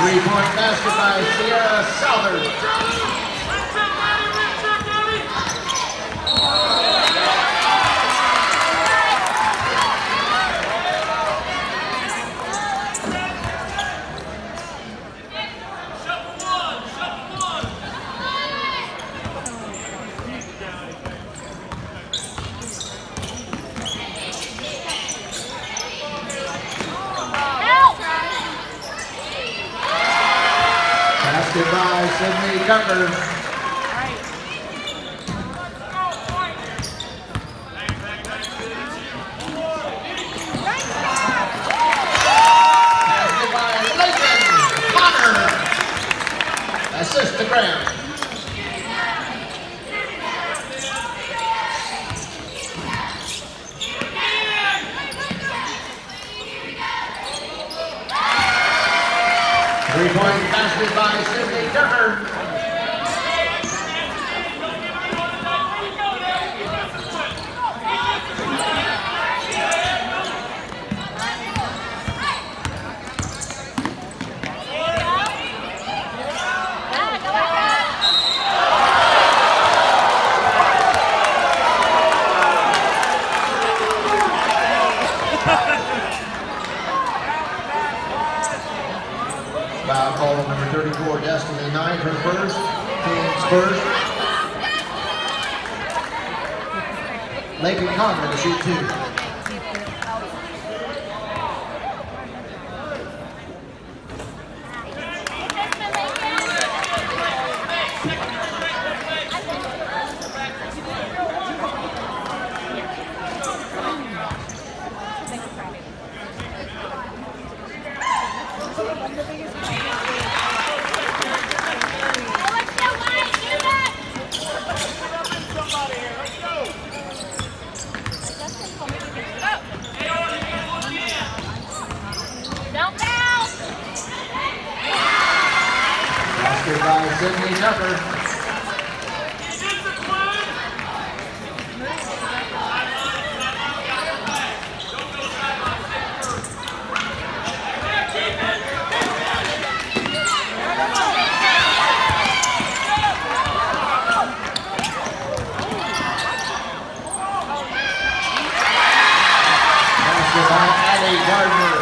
Three-point basket by Sierra Southern. By Sydney Tucker. Passed by Layton Connor. Assist to Graham. Three-point basket by Sydney Tucker. Foul call on number 34, Destiny Knight, her first, team's first. Layton Connor to shoot two. By Sydney Tucker. Basket by Addie Gardner.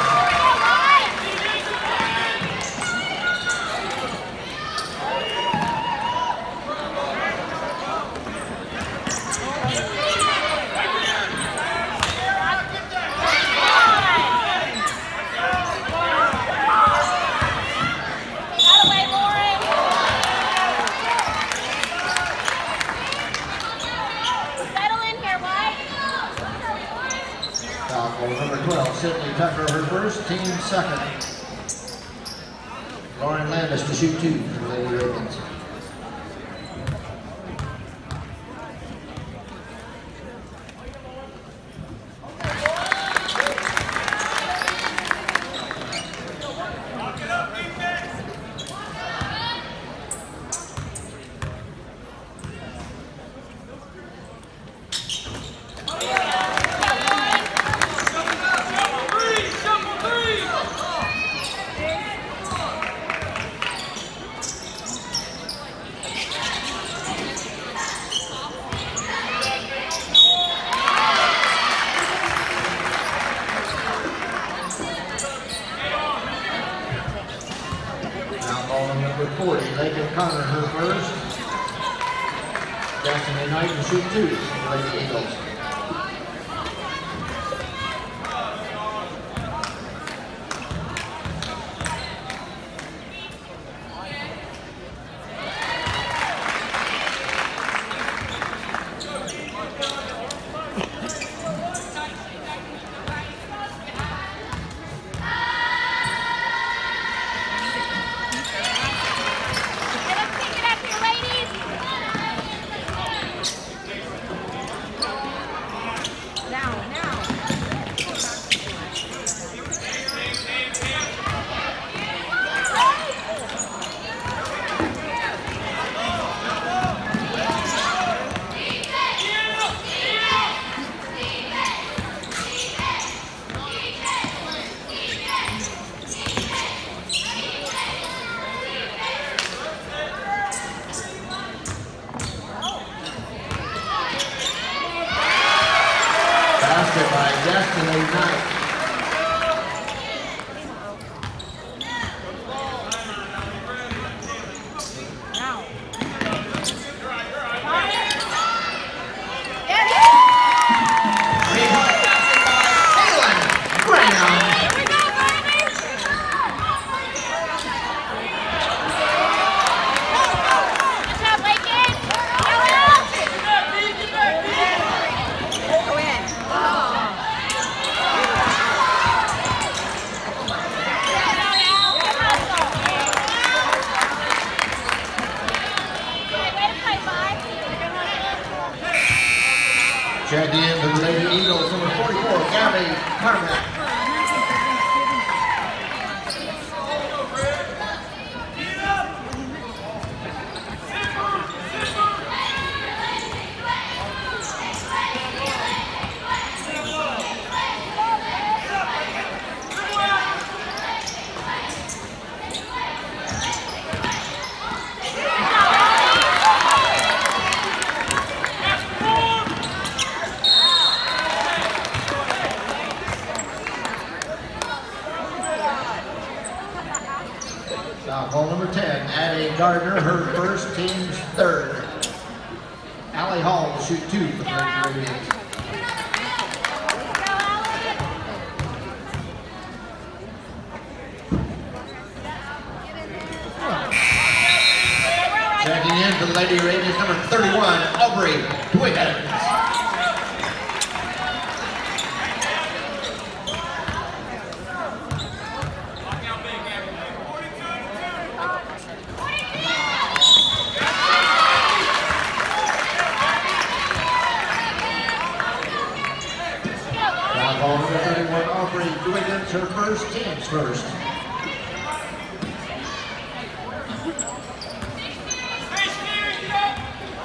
Number 12, Sydney Tucker, her first, team second. Lauren Landis to shoot two for the Lady Ravens. Number 40, Layton Connor, her first. Destiny Knight to shoot two for the Lady Eagles. Abby Carmack. Ball number 10, Addie Gardner, her first, team's third. Allie Hall will shoot 2 for the Lady Radiants. Checking in for the Lady Radiants, number 31, Aubrey Dwiggins. Ball number 31, Aubrey Dwiggins, her first, team's first.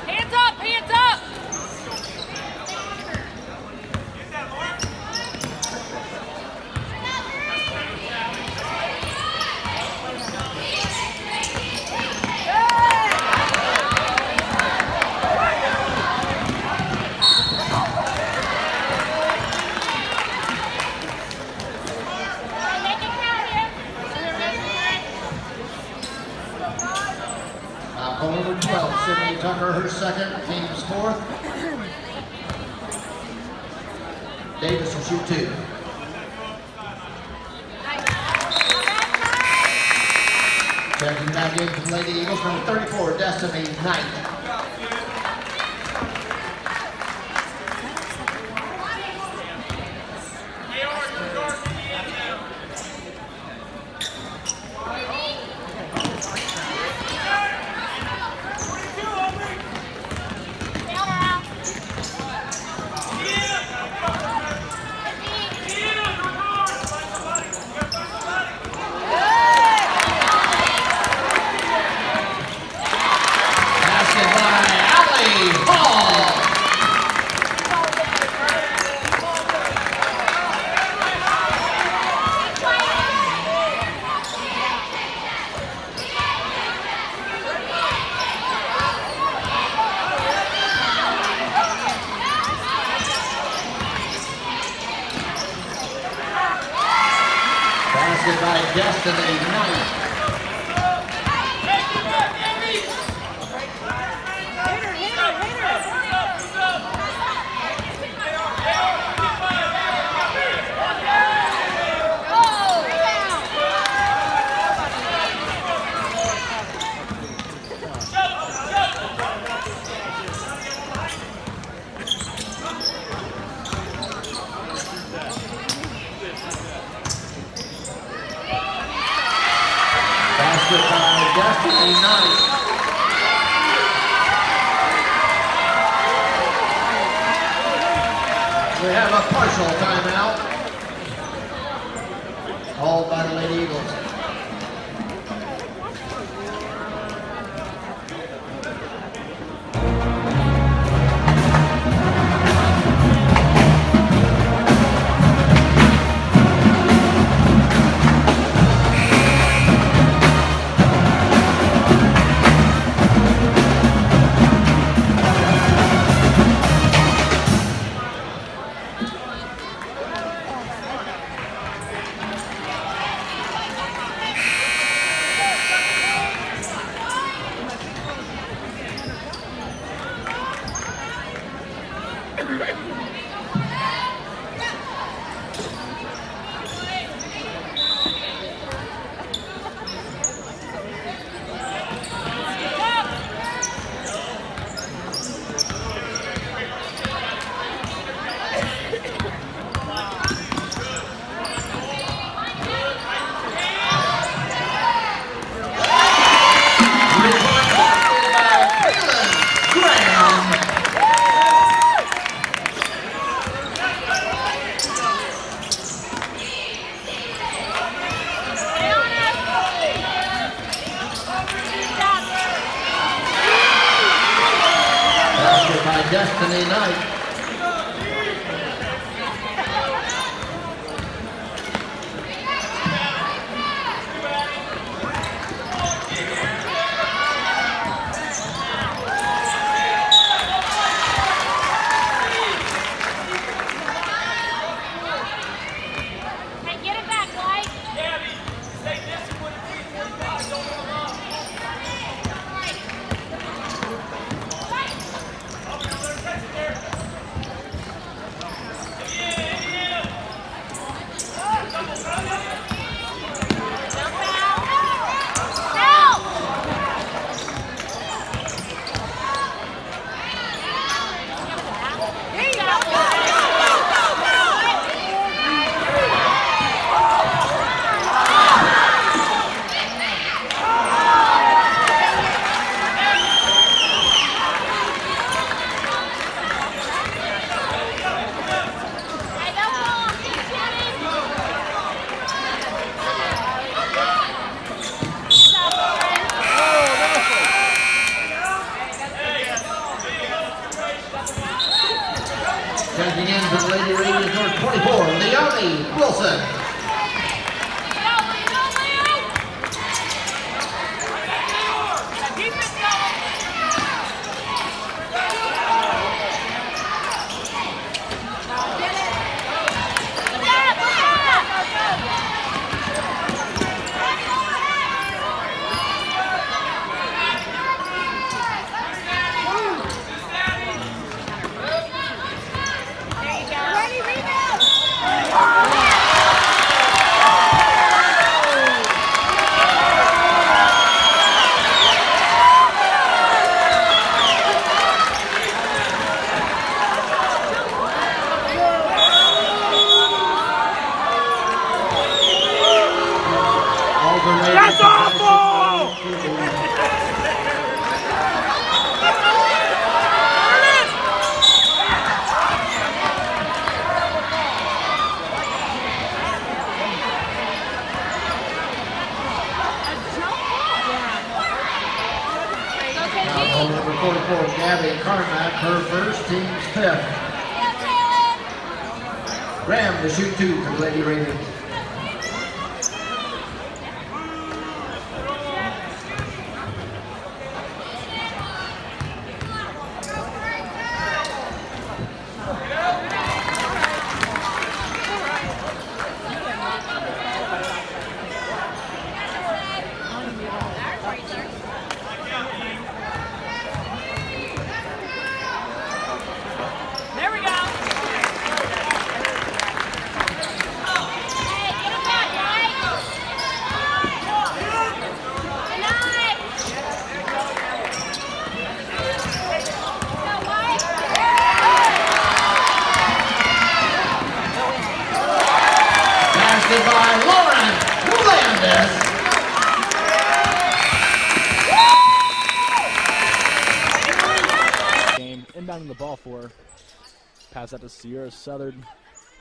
Hands up, hands up! Ball number 12, Sydney Tucker, her second, team's fourth. Davis will shoot 2. Checking back in from Lady Eagles, number 34, Destiny Knight. Basket by Destiny Knight. Basket by Destiny Knight. We have a partial timeout called by the Lady Eagles. Destiny Knight. Checking in for the Lady Radiant number 24, Leonie Wilson. That's awful! Now, number 44, Gabby Carmack, her first, team's fifth. Graham to shoot 2 for the Lady Radiant. By Lauren Landis. Game inbounding the ball for. Pass out to Sierra Southern.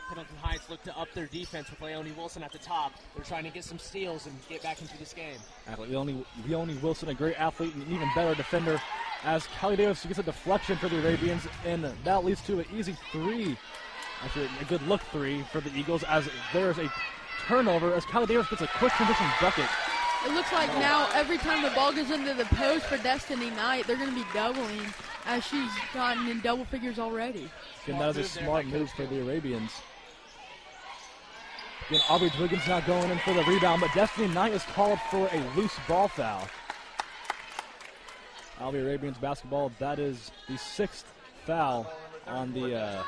Pendleton Heights look to up their defense with Leonie Wilson at the top. They're trying to get some steals and get back into this game. Leonie Wilson, a great athlete and an even better defender, as Callie Davis gets a deflection for the Arabians, and that leads to an easy 3. Actually, a good look 3 for the Eagles, as there's a turnover as Callie Davis gets a quick transition bucket. It looks like now every time the ball goes into the post for Destiny Knight, they're going to be doubling, as she's gotten in double figures already. Again, that is a smart move for the Arabians. Again, Aubrey Dwiggins not going in for the rebound, but Destiny Knight is called for a loose ball foul. The Arabians basketball, that is the 6th foul on the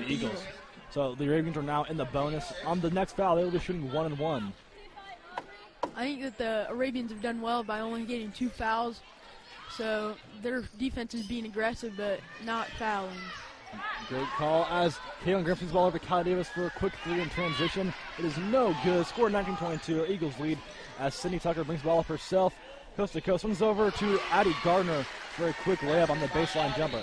Eagles. So the Arabians are now in the bonus. On the next foul, they will be shooting 1-1. I think that the Arabians have done well by only getting 2 fouls. So their defense is being aggressive but not fouling. Great call as Kaylin Griffith's ball over to Callie Davis for a quick 3 in transition. It is no good. Score 19-22. Eagles lead as Sydney Tucker brings the ball up herself. Coast to coast. Swings over to Addie Gardner for a quick layup on the baseline jumper.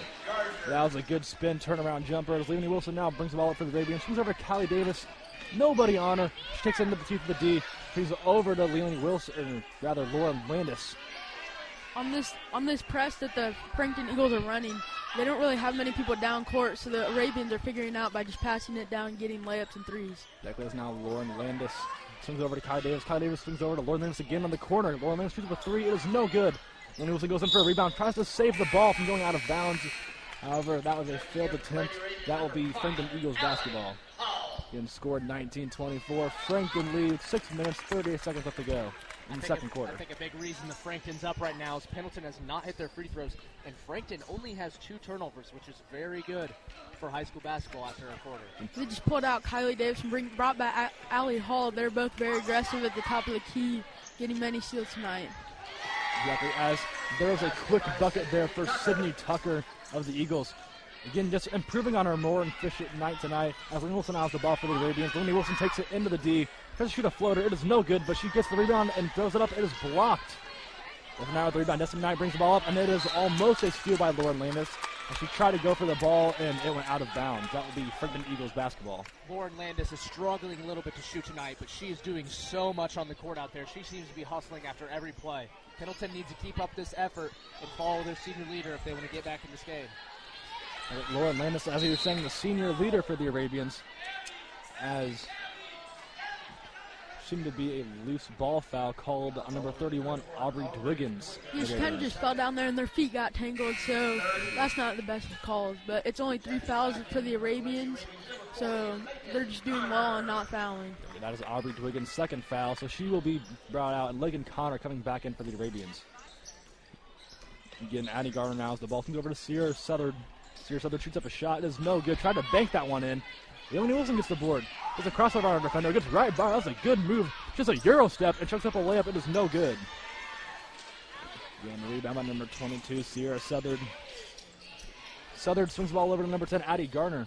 That was a good spin turnaround jumper as Leonie Wilson now brings the ball up for the Arabians. Swings over to Callie Davis. Nobody on her. She takes it into the teeth of the D. Brings it over to Leonie Wilson, or rather Lauren Landis. on this press that the Frankton Eagles are running, they don't really have many people down court, so the Arabians are figuring out by just passing it down and getting layups and threes. Exactly. Is now Lauren Landis. Swings over to Kai Davis. Kai Davis swings over to Lauren Landis again on the corner. Lauren Landis shoots a three. It is no good. Lauren Wilson goes in for a rebound, tries to save the ball from going out of bounds. However, that was a failed attempt. That will be Frankton Eagles basketball. Again, scored 19-24. Frankton leads. 6 minutes, 38 seconds left to go in the second quarter. I think a big reason the Frankton's up right now is Pendleton has not hit their free throws, and Frankton only has 2 turnovers, which is very good for high school basketball after a quarter. They just pulled out Kylie Davis and brought back Allie Hall. They're both very aggressive at the top of the key, getting many steals tonight. Exactly, as there was a quick bucket there for Sydney Tucker of the Eagles. Again, just improving on her more efficient night tonight. As Lindsay Wilson has the ball for the Arabians. Lindsay Wilson takes it into the D. Tries to shoot a floater. It is no good, but she gets the rebound and throws it up. It is blocked. With now the rebound, Destiny Knight brings the ball up, and it is almost a steal by Lauren Landis. And she tried to go for the ball, and it went out of bounds. That will be Frankton Eagles basketball. Lauren Landis is struggling a little bit to shoot tonight, but she is doing so much on the court out there. She seems to be hustling after every play. Pendleton needs to keep up this effort and follow their senior leader if they want to get back in this game. Lauren Landis, as he was saying, the senior leader for the Arabians, as seemed to be a loose ball foul called on number 31, Aubrey Dwiggins. Yeah, she kind of just fell down there and their feet got tangled, so that's not the best of calls. But it's only 3 fouls for the Arabians, so they're just doing well and not fouling. That is Aubrey Dwiggins' second foul, so she will be brought out, and Logan Connor coming back in for the Arabians. Again, Addie Garner now as the ball comes over to Sierra Southern. Sierra Southern shoots up a shot. It is no good. Tried to bank that one in. Leonie Wilson gets the board. There's a crossover on our defender. Gets right by. That was a good move. Just a Euro step and chucks up a layup. It is no good. Again, the rebound by number 22, Sierra Southern. Southern swings the ball over to number 10, Addie Garner.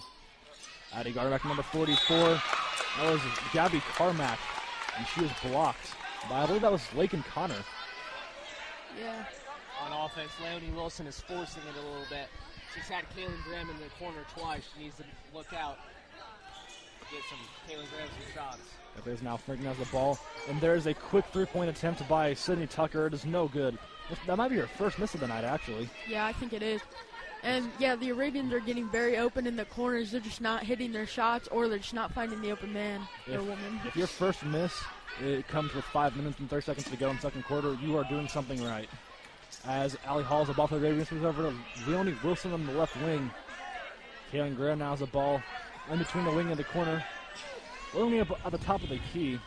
Addie Garner back to number 44. That was Gabby Carmack, and she was blocked by, I believe that was Lakin Connor. Yeah. On offense, Leonie Wilson is forcing it a little bit. She's had Kaylin Graham in the corner twice. She needs to look out. Get some Kaylin Graham some shots. There's now Frankton has the ball, and there's a quick three-point attempt by Sydney Tucker. It is no good. That might be her first miss of the night, actually. Yeah, I think it is. And, yeah, the Arabians are getting very open in the corners. They're just not hitting their shots, or they're just not finding the open man or woman. If your first miss, it comes with 5 minutes and 30 seconds to go in the second quarter, you are doing something right. As Allie Hall's the ball for the Arabians, moves over to Leonie Wilson on the left wing. Kaylin Graham now has the ball in between the wing and the corner. Leonie up at the top of the key.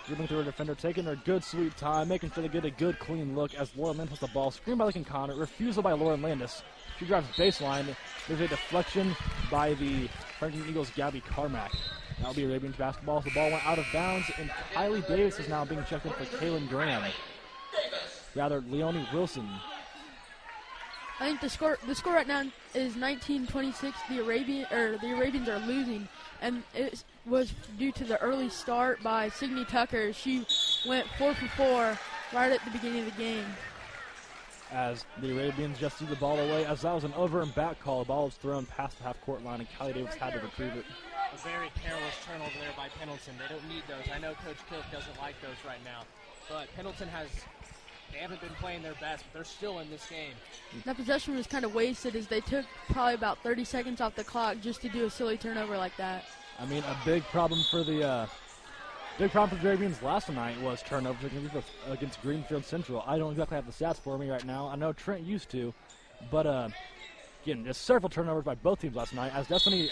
Dribbling through a defender, taking her good sweet time, making sure they get a good clean look as Lauren Landis has the ball. Screen by Lincoln Connor, refusal by Lauren Landis. She drives baseline. There's a deflection by the Frankton Eagles' Gabby Carmack. That'll be Arabians basketball. The ball went out of bounds, and Kylie Davis is now being checked in for Kaylin Graham. Rather, Leonie Wilson. I think the score right now is 19-26. The Arabians are losing, and it was due to the early start by Sydney Tucker. She went 4 for 4 right at the beginning of the game. As the Arabians just threw the ball away, as that was an over and back call. The ball was thrown past the half-court line, and Kylie Davis had to retrieve it. A very careless turnover there by Pendleton. They don't need those. I know Coach Cook doesn't like those right now, but Pendleton they haven't been playing their best, but they're still in this game. That possession was kind of wasted as they took probably about 30 seconds off the clock just to do a silly turnover like that. I mean, a big problem for the Arabians last night was turnovers against Greenfield Central. I don't exactly have the stats for me right now. I know Trent used to, but again, there's several turnovers by both teams last night. As Destiny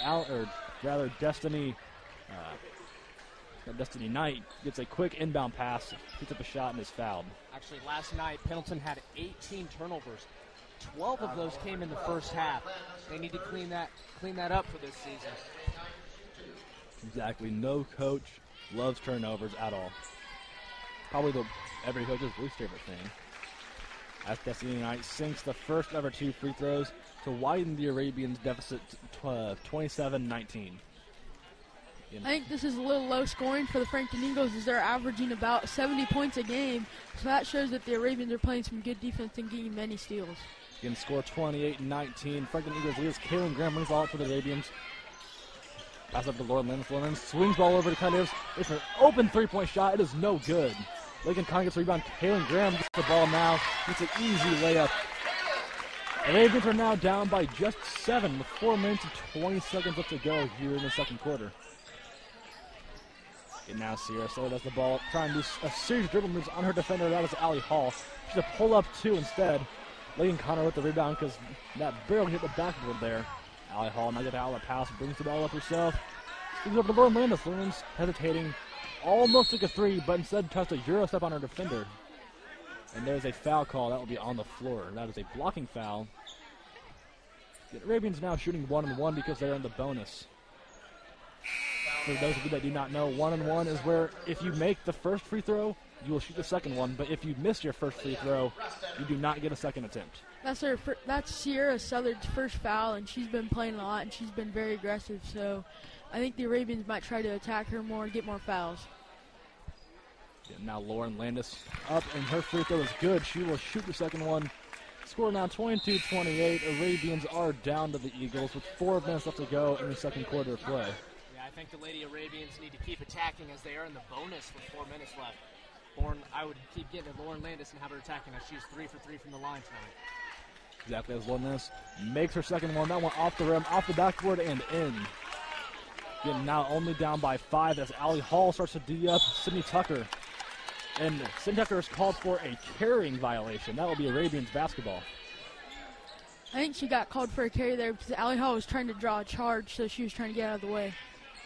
Knight gets a quick inbound pass, puts up a shot, and is fouled. Actually, last night, Pendleton had 18 turnovers. 12 of those came in the first half. They need to clean that up for this season. Exactly. No coach loves turnovers at all. Probably every coach's least favorite thing. As Destiny Knight sinks the first ever 2 free throws to widen the Arabians' deficit to 27-19. I think this is a little low scoring for the Frankton Eagles as they're averaging about 70 points a game. So that shows that the Arabians are playing some good defense and getting many steals. Again, score 28-19. Frankton Eagles leads. Kaylin Graham brings the ball up for the Arabians. Pass up to Lauren Landis. Lauren Landis swings ball over to Kylie Davis. It's an open three-point shot. It is no good. Lincoln Connor gets the rebound. Kaylin Graham gets the ball now. It's an easy layup. The Ravens are now down by just 7 with 4 minutes and 20 seconds left to go here in the second quarter. And now Sierra Slade has the ball, trying to do a series of dribble moves on her defender. That is Allie Hall. She's a pull-up 2 instead. Lincoln Connor with the rebound because that barely hit the backboard there. Allie Hall now gets out of the pass, brings the ball up herself. Brings over to Lauren Landis. Lauren's hesitating, almost took a 3, but instead tries to Euro step on her defender. And there's a foul call. That will be on the floor. That is a blocking foul. The Arabians now shooting 1-1 because they're in the bonus. For those of you that do not know, 1-1 is where if you make the first free throw, you will shoot the second one. But if you miss your first free throw, you do not get a second attempt. That's Sierra Southard's first foul, and she's been playing a lot, and she's been very aggressive. So I think the Arabians might try to attack her more and get more fouls. Yeah, now Lauren Landis up, and her free throw is good. She will shoot the second one. Score now 22-28. Arabians are down to the Eagles with 4 minutes left to go in the second quarter of play. Yeah, I think the Lady Arabians need to keep attacking as they are in the bonus with 4 minutes left. I would keep getting to Lauren Landis and have her attacking as she's 3 for 3 from the line tonight. Exactly as Lauren Landis makes her second one. That one off the rim, off the backboard, and in. Again, now only down by 5 as Allie Hall starts to D up Sydney Tucker. And Sydney Tucker is called for a carrying violation. That will be Arabians basketball. I think she got called for a carry there because Allie Hall was trying to draw a charge, so she was trying to get out of the way.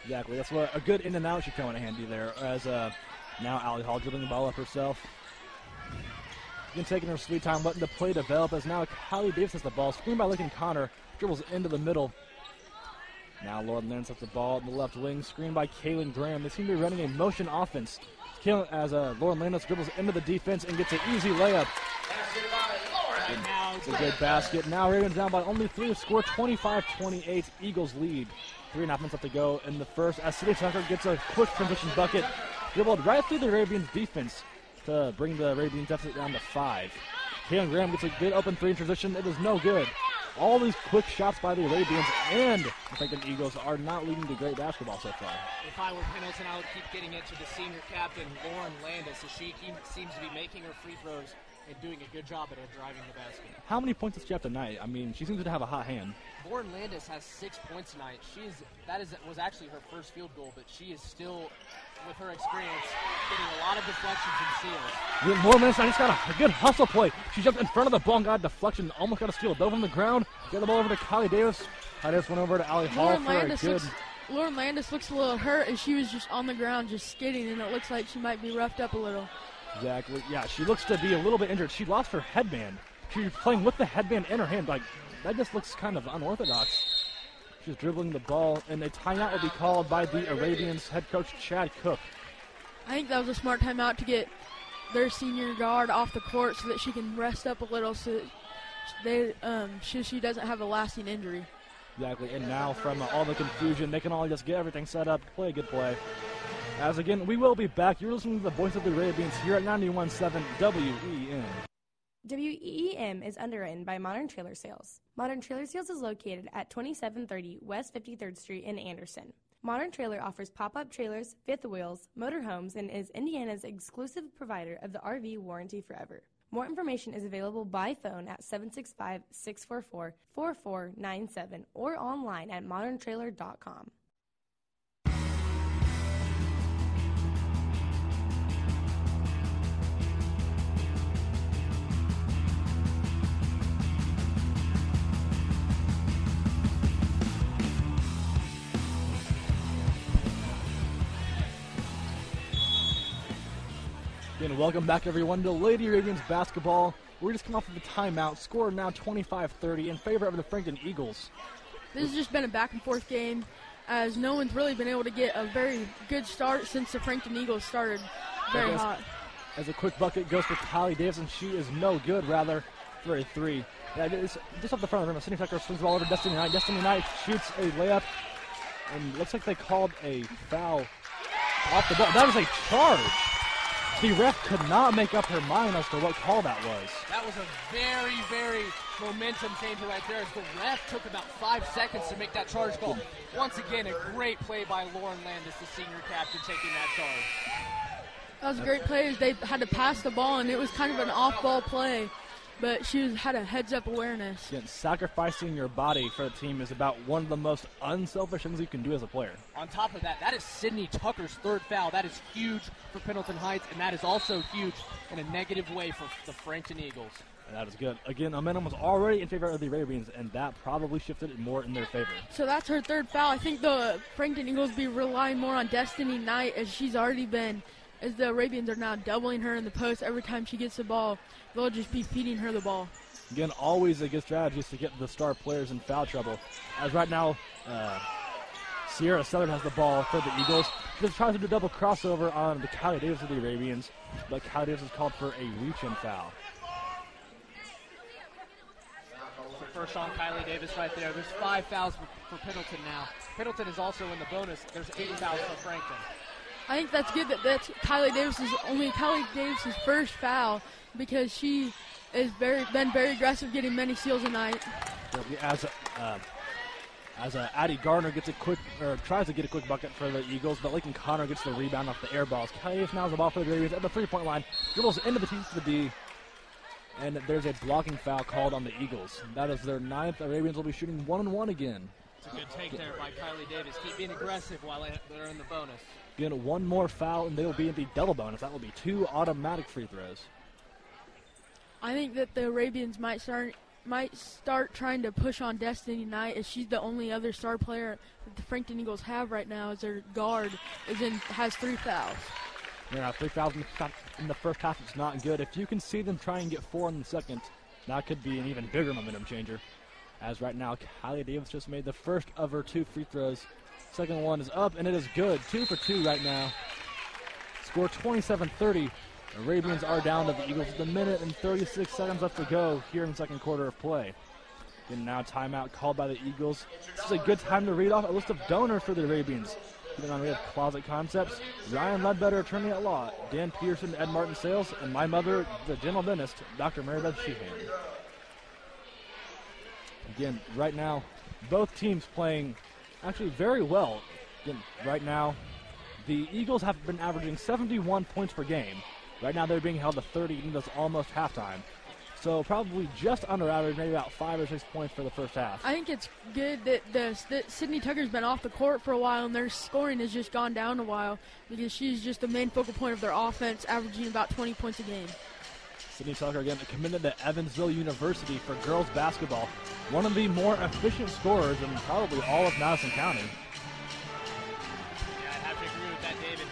Exactly. That's what a good in and out should come in handy there. As now Allie Hall dribbling the ball up herself. Again, taking her sweet time, letting the play develop as now Kylie Davis has the ball. Screened by Lincoln Connor. Dribbles into the middle. Now Lauren Landis has the ball in the left wing. Screened by Kaylin Graham. They seem to be running a motion offense. As Lauren Landis dribbles into the defense and gets an easy layup. It's a good basket. Now Ravens down by only 3 to score 25-28. Eagles lead. 3.5 minutes left to go in the first as Sydney Tucker gets a quick transition bucket. Dribbled right through the Arabians defense to bring the Arabians deficit down to 5. Kaylin Graham gets a good open 3 in transition. It is no good. All these quick shots by the Arabians and the Frankton Eagles are not leading to great basketball so far. If I were Pendleton, I would keep getting it to the senior captain, Lauren Landis, as she seems to be making her free throws and doing a good job at driving the basket. How many points does she have tonight? I mean, she seems to have a hot hand. Lauren Landis has 6 points tonight. That was actually her first field goal, but she is still, with her experience, getting a lot of deflections and steals. Lauren Landis just got a good hustle play. She jumped in front of the ball and got a deflection. Almost got a steal. Dove from the ground. Got the ball over to Kylie Davis. Kylie Davis went over to Allie Hall for a good... Lauren Landis looks a little hurt, and she was just on the ground just skidding, and it looks like she might be roughed up a little. Exactly. Yeah, she looks to be a little bit injured. She lost her headband. She was playing with the headband in her hand. Like, that just looks kind of unorthodox. She's dribbling the ball, and a timeout will be called by the Arabians head coach Chad Cook. I think that was a smart timeout to get their senior guard off the court so that she can rest up a little so that she doesn't have a lasting injury. Exactly, and now from all the confusion, they can all just get everything set up, play a good play. As again, we will be back. You're listening to the voice of the Arabians here at 91.7 WEM. WEM is underwritten by Modern Trailer Sales. Modern Trailer Sales is located at 2730 West 53rd Street in Anderson. Modern Trailer offers pop-up trailers, fifth wheels, motorhomes, and is Indiana's exclusive provider of the RV warranty forever. More information is available by phone at 765-644-4497 or online at moderntrailer.com. And welcome back, everyone, to Lady Arabians basketball. We're just coming off of a timeout. Score now 25-30 in favor of the Frankton Eagles. This has just been a back-and-forth game, as no one's really been able to get a very good start since the Frankton Eagles started very hot. As a quick bucket goes for Kylie Davis, and she is no good, rather, for a 3. It's just off the front of the rim. Sydney Tucker swings the ball over to Destiny Knight. Destiny Knight shoots a layup, and looks like they called a foul off the ball. That was a charge. The ref could not make up her mind as to what call that was. That was a very, very momentum changer right there, as the ref took about 5 seconds to make that charge call. Once again, a great play by Lauren Landis, the senior captain, taking that charge. That was a great play. As they had to pass the ball, and it was kind of an off-ball play, but she had a heads-up awareness. Again, sacrificing your body for the team is about one of the most unselfish things you can do as a player. On top of that, that is Sydney Tucker's third foul. That is huge for Pendleton Heights, and that is also huge in a negative way for the Frankton Eagles. And that is good. Again, momentum was already in favor of the Arabians, and that probably shifted it more in their favor. So that's her third foul. I think the Frankton Eagles be relying more on Destiny Knight, as she's already been, as the Arabians are now doubling her in the post. Every time she gets the ball, they'll just be feeding her the ball. Again, always a good strategy is to get the star players in foul trouble. As right now, Sierra Southern has the ball for the Eagles. She just tries to do a double crossover on the Kylie Davis of the Arabians, but Kylie Davis is called for a reach-in foul. First on Kylie Davis right there. There's 5 fouls for Pendleton now. Pendleton is also in the bonus. There's 8 fouls for Frankton. I think that's good that that's Kylie Davis's first foul, because she has been very aggressive, getting many steals tonight. As Addie Gardner gets tries to get a quick bucket for the Eagles, but Lakin Connor gets the rebound off the air balls. Kylie Davis now has the ball for the Arabians at the 3-point line, dribbles into the team to the D. And there's a blocking foul called on the Eagles. That is their 9th. The Arabians will be shooting 1-1 again. It's a good take there by Kylie Davis. Keep being aggressive while they're in the bonus. Again, one more foul, and they will be in the double bonus. That will be 2 automatic free throws. I think that the Arabians might start trying to push on Destiny Knight, as she's the only other star player that the Frankton Eagles have right now, as their guard has 3 fouls. Yeah, 3 fouls in the first half. It's not good. If you can see them try and get 4 in the second, that could be an even bigger momentum changer. As right now, Kylie Davis just made the first of her 2 free throws. Second one is up, and it is good. 2 for 2 right now. Score 27-30. The Arabians are down to the Eagles with 1 minute and 36 seconds left to go here in the second quarter of play. And now timeout called by the Eagles. This is a good time to read off a list of donors for the Arabians. Keeping on, we have Closet Concepts, Ryan Ledbetter, attorney at law, Dan Pearson, Ed Martin Sales, and my mother, the general dentist, Dr. Mary Beth Sheehan. Again, right now, both teams playing actually very well. Again, right now, the Eagles have been averaging 71 points per game. Right now, they're being held to 30, and that's almost halftime. So probably just under average, maybe about 5 or 6 points for the first half. I think it's good that Sydney Tucker's been off the court for a while, and their scoring has just gone down a while, because she's just the main focal point of their offense, averaging about 20 points a game. Sydney Tucker, again, committed to Evansville University for girls basketball. One of the more efficient scorers in probably all of Madison County. Yeah, I'd have to agree with that, David.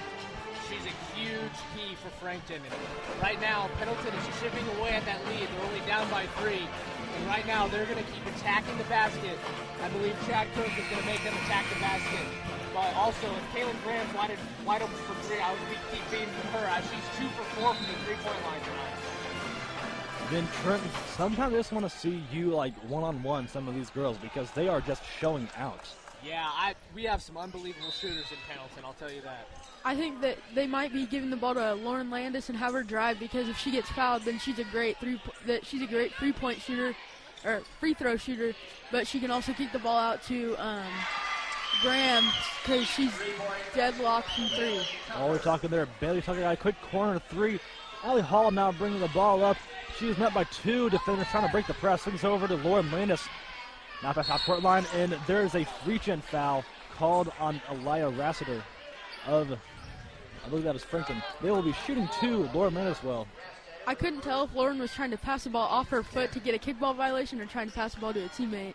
She's a huge key for Frankton. And right now, Pendleton is chipping away at that lead. They're only down by 3. And right now, they're going to keep attacking the basket. I believe Chad Cook is going to make them attack the basket. But also, if Kaylin Graham's wide open for 3, I would keep feeding her, as she's 2 for 4 from the 3-point line tonight. Then Trent, sometimes I just want to see you like one-on-one some of these girls, because they are just showing out. Yeah, we have some unbelievable shooters in Pendleton, I'll tell you that. I think that they might be giving the ball to Lauren Landis and have her drive, because if she gets fouled, then she's a great three-point shooter, or free throw shooter, but she can also kick the ball out to Graham, because she's deadlocked from 3. Oh, we're talking there. Bailey Tucker got a quick corner 3. Allie Hall now bringing the ball up. She is met by 2 defenders trying to break the press. Swings over to Lauren Landis. Now past half-court line, and there is a reach-in foul called on Elia Rassiter of, I believe that is Frankton. They will be shooting 2. Lauren Landis well. I couldn't tell if Lauren was trying to pass the ball off her foot to get a kickball violation, or trying to pass the ball to a teammate.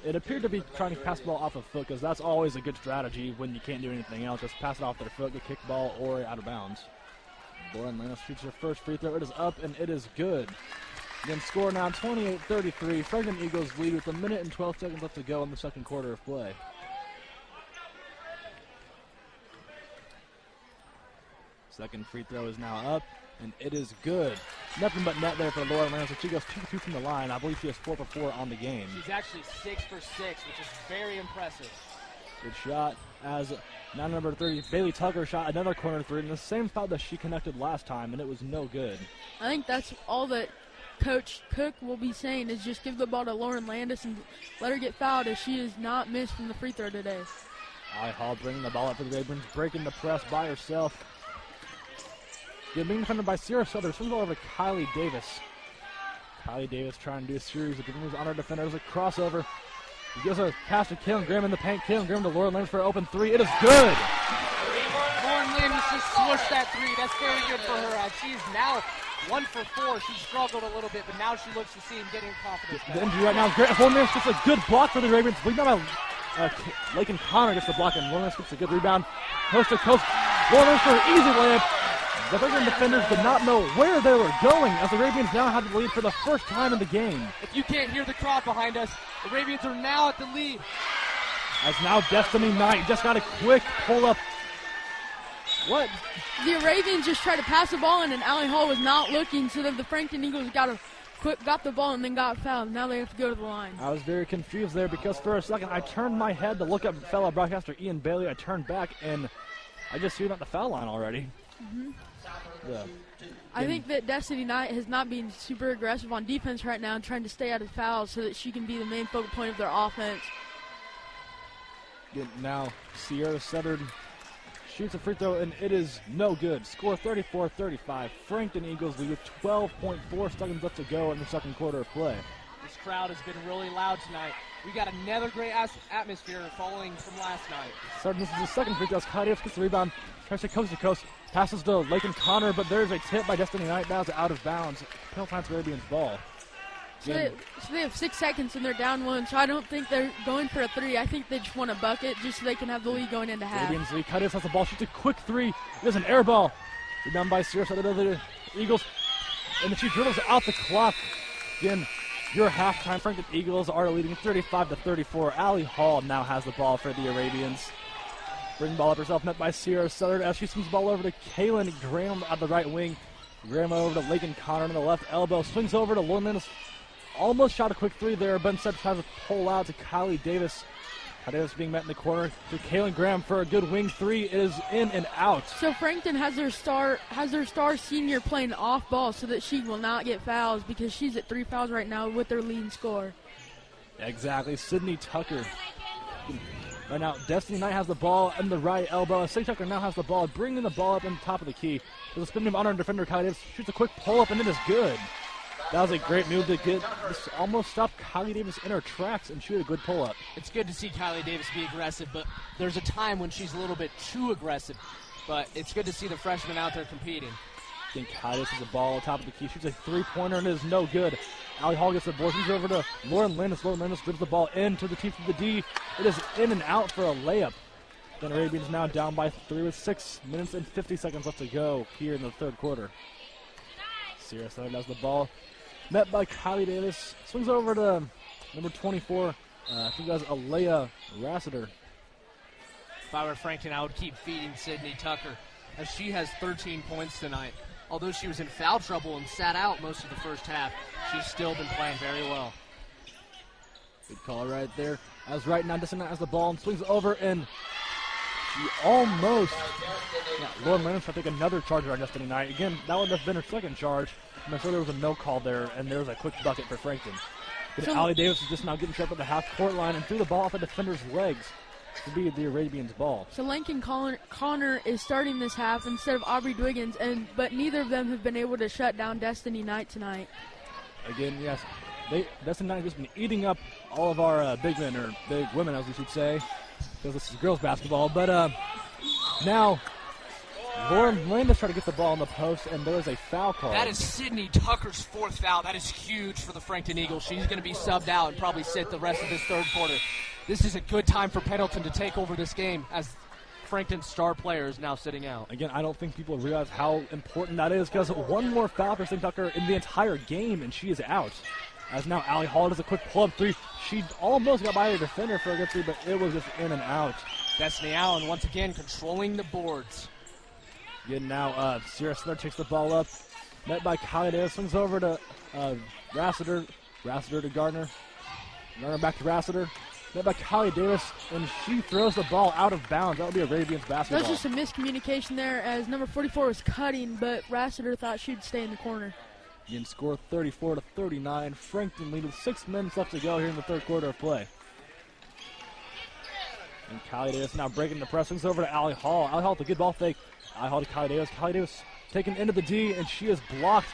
It appeared to be trying to pass the ball off a foot, because that's always a good strategy when you can't do anything else. Just pass it off their foot, get kickball, or out of bounds. Lauren Landis shoots her first free throw. It is up, and it is good. Then score now 28-33. Frankton Eagles lead with 1 minute and 12 seconds left to go in the second quarter of play. Second free throw is now up, and it is good. Nothing but net there for Lauren Landis. She goes 2 for 2 from the line. I believe she has 4 for 4 on the game. She's actually 6 for 6, which is very impressive. Good shot as now number 30, Bailey Tucker shot another corner 3 in the same spot that she connected last time, and it was no good. I think that's all that Coach Cook will be saying, is just give the ball to Lauren Landis and let her get fouled, as she has not missed from the free throw today. Allie Hall bringing the ball up for the Ravens, breaking the press by herself. Being defended by Sierra Southern. Swings all over to Kylie Davis. Kylie Davis trying to do a series of moves on our defenders. A crossover. He gives a pass to Kaylin Graham in the paint. Kaylin Graham to Lauren Lynch for an open three. It is good. Lauren Lynch just swished that three. That's very good for her. As she's now 1 for 4. She struggled a little bit, but now she looks to see him getting confidence back. The injury right now is great. Lauren Lynch gets a good block for the Ravens. Lead by Lakin Connor gets the block, and Lauren Lynch gets a good rebound. Coast to coast. Lauren Lynch for an easy layup. The Frankton defenders did not know where they were going, as the Arabians now have the lead for the first time in the game. If you can't hear the crowd behind us, the Arabians are now at the lead. As now Destiny Knight just got a quick pull-up. What? The Arabians just tried to pass the ball in, and Allie Hall was not looking, so then the Frankton Eagles got the ball and then got fouled. Now they have to go to the line. I was very confused there because for a second I turned my head to look at fellow broadcaster Ian Bailey. I turned back, and I just see him at the foul line already. Mm-hmm. Yeah. I think that Destiny Knight has not been super aggressive on defense right now, trying to stay out of fouls so that she can be the main focal point of their offense. Now Sierra Southern shoots a free throw, and it is no good. Score 34-35. Frankton Eagles lead with 12.4 seconds left to go in the second quarter of play. This crowd has been really loud tonight. We got another great atmosphere following from last night. Starting this is the second free throw. Kylie Davis gets the rebound. Tries to coast, passes to Lakin Connor, but there's a tip by Destiny Knight. That was out of bounds. Penalty time for Arabians ball. So they have 6 seconds and they're down 1, so I don't think they're going for a 3. I think they just want a bucket just so they can have the lead going into half. Arabians lead. Kylie Davis has the ball. Shoots a quick 3. It is an air ball. Rebound by Sierra Southern of the Eagles. And then she dribbles out the clock. Again, your halftime. Frankton Eagles are leading 35-34. Allie Hall now has the ball for the Arabians. Bring the ball up herself, met by Sierra Southern as she swings the ball over to Kaylin Graham at the right wing. Graham over to Lakin Connor on the left elbow. Swings over to Lauren. Almost shot a quick 3 there, but instead tries to pull out to Kylie Davis. Kylie Davis being met in the corner to Kaylin Graham for a good wing 3. It is in and out. So Frankton has their star senior playing off ball so that she will not get fouls because she's at 3 fouls right now with their leading score. Exactly. Sydney Tucker. Right now, Destiny Knight has the ball in the right elbow. Sydney Tucker now has the ball, bringing the ball up in the top of the key. There's a spin move on our defender. Kylie Davis shoots a quick pull-up, and it is good. That was a great move to get this almost stop Kylie Davis in her tracks and shoot a good pull-up. It's good to see Kylie Davis be aggressive, but there's a time when she's a little bit too aggressive. But it's good to see the freshman out there competing. I think Kylie Davis has the ball on top of the key. Shoots a 3-pointer, and it is no good. Allie Hall gets the board. She's over to Lauren Landis. Lauren Landis drives the ball into the teeth of the D. It is in and out for a layup. Then Arabians now down by 3 with 6 minutes and 50 seconds left to go here in the third quarter. Sierra Southern has the ball. Met by Kylie Davis. Swings over to number 24. I think that's Alea Rassiter. If I were Frankton, I would keep feeding Sydney Tucker, as she has 13 points tonight. Although she was in foul trouble and sat out most of the first half, she's still been playing very well. Good call right there. As right now, Destiny Knight has the ball and swings over, and she almost... Lauren Landis trying to take another charge on Destiny Knight. Again, that would have been her second charge. And so there was a no call there, and there was a quick bucket for Frankton. But Allie Davis is just now getting trapped at the half-court line and threw the ball off the defender's legs to be the Arabians' ball. So Lakin Connor is starting this half instead of Aubrey Dwiggins, but neither of them have been able to shut down Destiny Knight tonight. Again, yes, Destiny Knight has just been eating up all of our big men, or big women, as we should say, because this is girls' basketball. But now... Lauren Landis tried to get the ball in the post, and there was a foul call. That is Sydney Tucker's 4th foul. That is huge for the Frankton Eagles. She's going to be subbed out and probably sit the rest of this third quarter. This is a good time for Pendleton to take over this game, as Frankton's star player is now sitting out. Again, I don't think people realize how important that is, because one more foul for Sydney Tucker in the entire game, and she is out. As now Allie Hall does a quick pull-up 3. She almost got by the defender for a good 3, but it was just in and out. Destiny Allen once again controlling the boards. Again, now Sierra Southern takes the ball up. Met by Kylie Davis. Swings over to Rassiter. Rassiter to Gardner. Gardner back to Rassiter. Met by Kylie Davis, and she throws the ball out of bounds. That would be Arabians basketball. That was just a miscommunication there, as number 44 was cutting, but Rassiter thought she'd stay in the corner. Again, score 34-39. Frankton lead with 6 minutes left to go here in the third quarter of play. And Kylie Davis now breaking the press. Swings over to Allie Hall. Allie Hall with a good ball fake. Allie Hall to Kylie Davis. Kylie Davis taken into the D, and she is blocked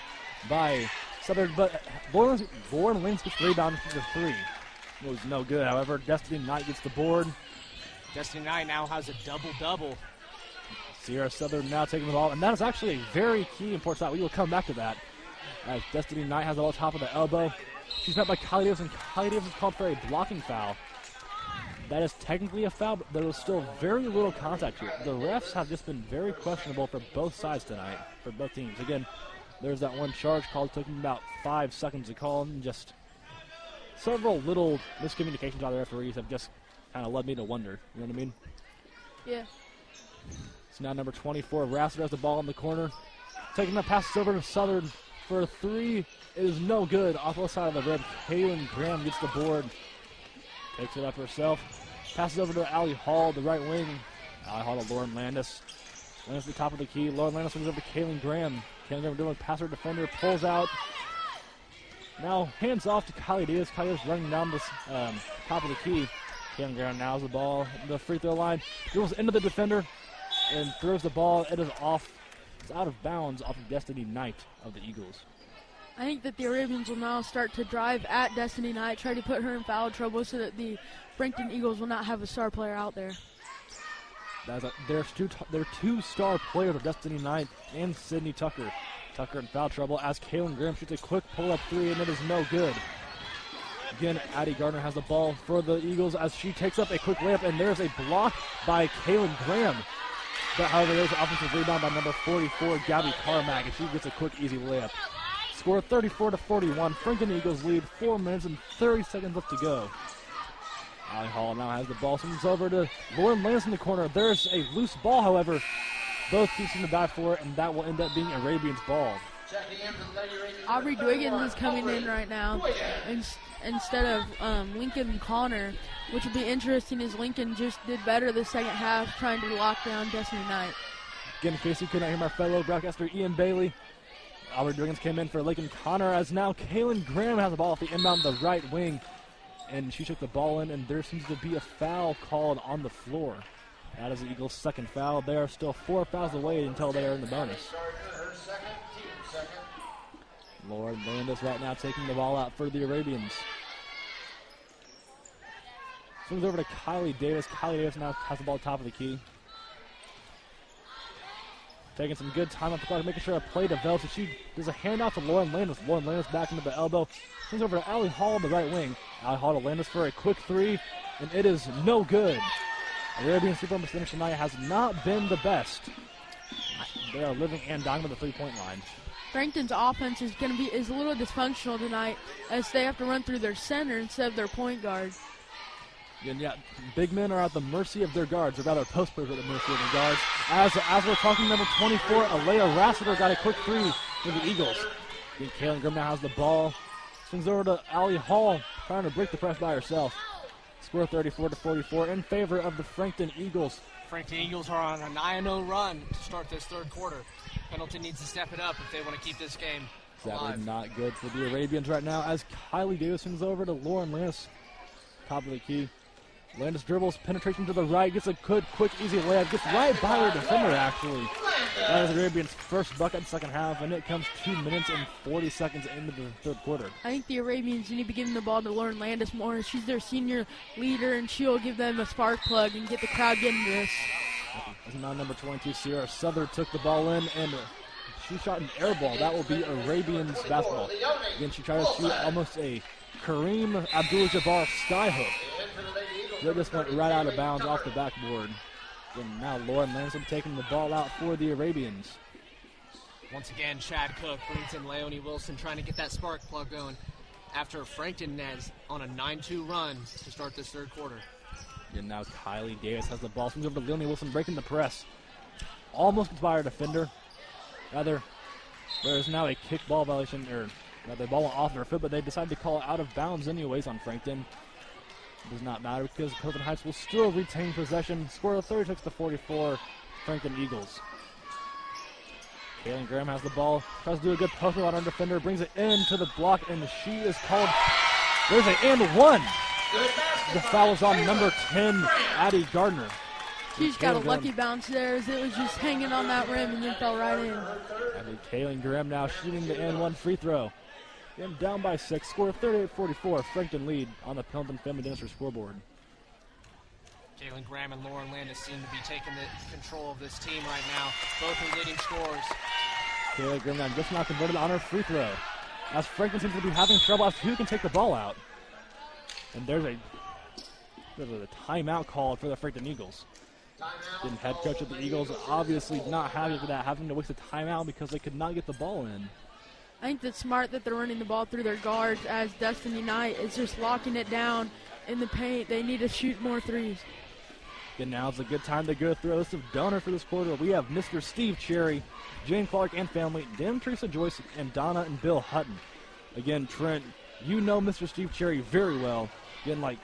by Southern, but Lauren Lynch gets the rebound for the 3. It was no good. However, Destiny Knight gets the board. Destiny Knight now has a double-double. Sierra Southern now taking the ball, and that is actually a very key important shot. We will come back to that. As Destiny Knight has the ball top of the elbow. She's met by Kylie Davis, and Kylie Davis is called for a blocking foul. That is technically a foul, but there was still very little contact here. The refs have just been very questionable for both sides tonight, for both teams. Again, there's that one charge call. It took them about 5 seconds to call, and just several little miscommunications by the referees have just kind of led me to wonder. You know what I mean? Yeah. So now number 24, Rasser has the ball in the corner. Taking the passes over to Southern for a 3. It is no good. Off the side of the rim, Kaylin Graham gets the board. Takes it up herself. Passes over to Allie Hall, the right wing. Allie Hall to Lauren Landis. Landis at the top of the key. Lauren Landis swings over to Kaylin Graham. Kaylin Graham doing a passer defender. Pulls out. Now hands off to Kylie Davis. Kylie Davis running down the top of the key. Kaylin Graham now has the ball. The free throw line. Dribbles into the defender and throws the ball. It is off. It's out of bounds off of Destiny Knight of the Eagles. I think that the Arabians will now start to drive at Destiny Knight, try to put her in foul trouble so that the Frankton Eagles will not have a star player out there. There's two star players of Destiny Knight and Sydney Tucker. Tucker in foul trouble as Kaylin Graham shoots a quick pull-up 3, and it is no good. Again, Addie Gardner has the ball for the Eagles as she takes up a quick layup, and there's a block by Kaylin Graham. But however, there's an offensive rebound by number 44, Gabby Carmack, and she gets a quick, easy layup. Score 34-41. Frankton Eagles lead. 4 minutes and 30 seconds left to go. Allie Hall now has the ball. Swings over to Lauren Lance in the corner. There's a loose ball, however. Both teams seem to die for it, and that will end up being Arabian's ball. Aubrey Dwiggins is coming in right now instead of Lincoln Connor, which will be interesting as Lincoln just did better the second half trying to lock down Destiny Knight. Again, in case you could not hear my fellow broadcaster Ian Bailey, Aubrey Dwiggins came in for Lincoln Connor as now Kaylin Graham has the ball at the inbound, the right wing, and she took the ball in, and there seems to be a foul called on the floor. That is the Eagles' second foul. They are still 4 fouls away until they are in the bonus. Lauren Landis right now taking the ball out for the Arabians. Swings over to Kylie Davis. Kylie Davis now has the ball top of the key. Taking some good time off the clock, making sure a play develops. She does a handoff to Lauren Landis. Lauren Landis back into the elbow. Swings over to Allie Hall, the right wing. Allie Hall to Landis for a quick 3, and it is no good. The Arabian super percentage tonight has not been the best. They are living and dying with the three-point line. Frankton's offense is a little dysfunctional tonight as they have to run through their center instead of their point guard. And yeah, big men are at the mercy of their guards, or rather post players are at the mercy of their guards. As we're talking, number 24, Alea Rassiter got a quick 3 for the Eagles. And Kaylin Grimm now has the ball. Swings over to Allie Hall, trying to break the press by herself. Score 34-44 in favor of the Frankton Eagles. Frankton Eagles are on a 9-0 run to start this third quarter. Pendleton needs to step it up if they want to keep this game alive. Exactly, not good for the Arabians right now as Kylie Davis swings over to Lauren Landis. Top of the key. Landis dribbles, penetration to the right, gets a good, quick, easy layup. Gets right by her defender, actually. That is the Arabians' first bucket in the second half, and it comes 2 minutes and 40 seconds into the third quarter. I think the Arabians need to be giving the ball to Lauren Landis more. She's their senior leader, and she'll give them a spark plug and get the crowd getting this. As now number 22, Sierra Souther took the ball in, and she shot an air ball. That will be Arabians basketball. Again, she tried to shoot almost a Kareem Abdul-Jabbar skyhook. That just went right out of bounds off the backboard. And now Lauren Lansing taking the ball out for the Arabians. Once again, Chad Cook brings in Leonie Wilson trying to get that spark plug going after Frankton is on a 9-2 run to start this third quarter. And now Kylie Davis has the ball. Swings over to Leonie Wilson, breaking the press. Almost gets by her defender. Rather, there is now a kickball violation, or the ball went off her foot, but they decided to call it out of bounds anyways on Frankton. It does not matter because Hilton Heights will still retain possession. Score of 36-44, Frankton Eagles. Kaylin Graham has the ball, tries to do a good post on our defender, brings it into the block, and she is called. There's an and one. The foul is on number 10, Addie Gardner. She's got a lucky bounce there as it was just hanging on that rim and then fell right in. And Kaylin Graham now shooting the and one free throw. Again, down by 6, score 38-44. Frankton lead on the Pendleton Family Dentistry scoreboard. Kaylin Graham and Lauren Landis seem to be taking the control of this team right now. Both are leading scorers. Kaylin Graham now just not converted on her free throw. As Frankton seems to be having trouble as to who can take the ball out. And there's a timeout called for the Frankton Eagles. The head coach of the Eagles obviously not happy with that, having to waste a timeout because they could not get the ball in. I think that's smart that they're running the ball through their guards as Destiny Knight is just locking it down in the paint. They need to shoot more threes. And now's a good time to go through a list of donors for this quarter. We have Mr. Steve Cherry, Jane Clark and family, Dan Teresa Joyce, and Donna and Bill Hutton. Again, Trent, you know Mr. Steve Cherry very well. Again,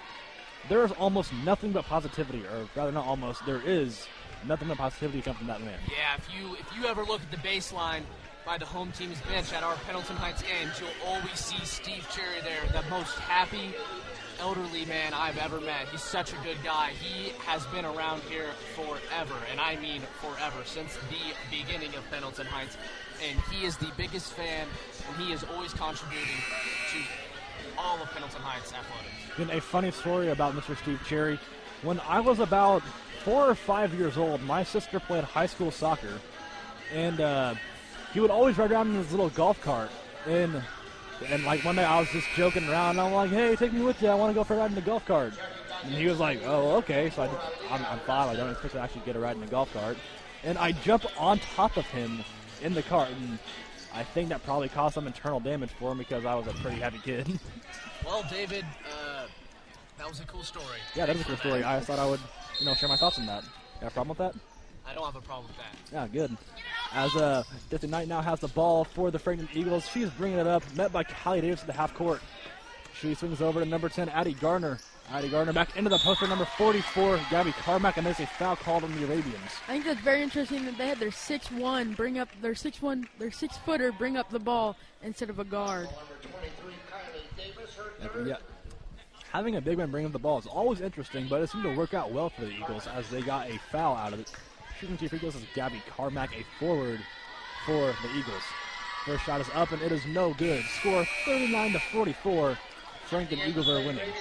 there is almost nothing but positivity, or rather not almost, there is nothing but positivity come from that man. Yeah, if you ever look at the baseline by the home team's bench at our Pendleton Heights games, you'll always see Steve Cherry there, the most happy elderly man I've ever met. He's such a good guy. He has been around here forever, and I mean forever, since the beginning of Pendleton Heights. And he is the biggest fan, and he is always contributing to all of Pendleton Heights athletics. And a funny story about Mr. Steve Cherry. When I was about 4 or 5 years old, my sister played high school soccer, and he would always ride around in his little golf cart. And one day I was just joking around, and I'm like, hey, take me with you. I want to go for a ride in the golf cart. And he was like, oh, okay. So I'm 5. I don't expect to actually get a ride in the golf cart. And I jump on top of him in the cart, and I think that probably caused some internal damage for him because I was a pretty heavy kid. Well, David, that was a cool story. Yeah, that is a cool story. I thought I would, share my thoughts on that. You have a problem with that? I don't have a problem with that. Yeah, good. As Destiny Knight now has the ball for the Frankton Eagles. She's bringing it up, met by Callie Davis at the half court. She swings over to number 10, Addie Gardner. Addie Gardner back into the post for number 44, Gabby Carmack, and there's a foul called on the Arabians. I think that's very interesting that they had their 6'1" bring up their 6-footer bring up the ball instead of a guard. Yeah. Having a big man bring up the ball is always interesting, but it seemed to work out well for the Eagles as they got a foul out of it. Shooting 2 free throws is Gabby Carmack, a forward for the Eagles. First shot is up, and it is no good. Score 39-44. Frankton Eagles are winning.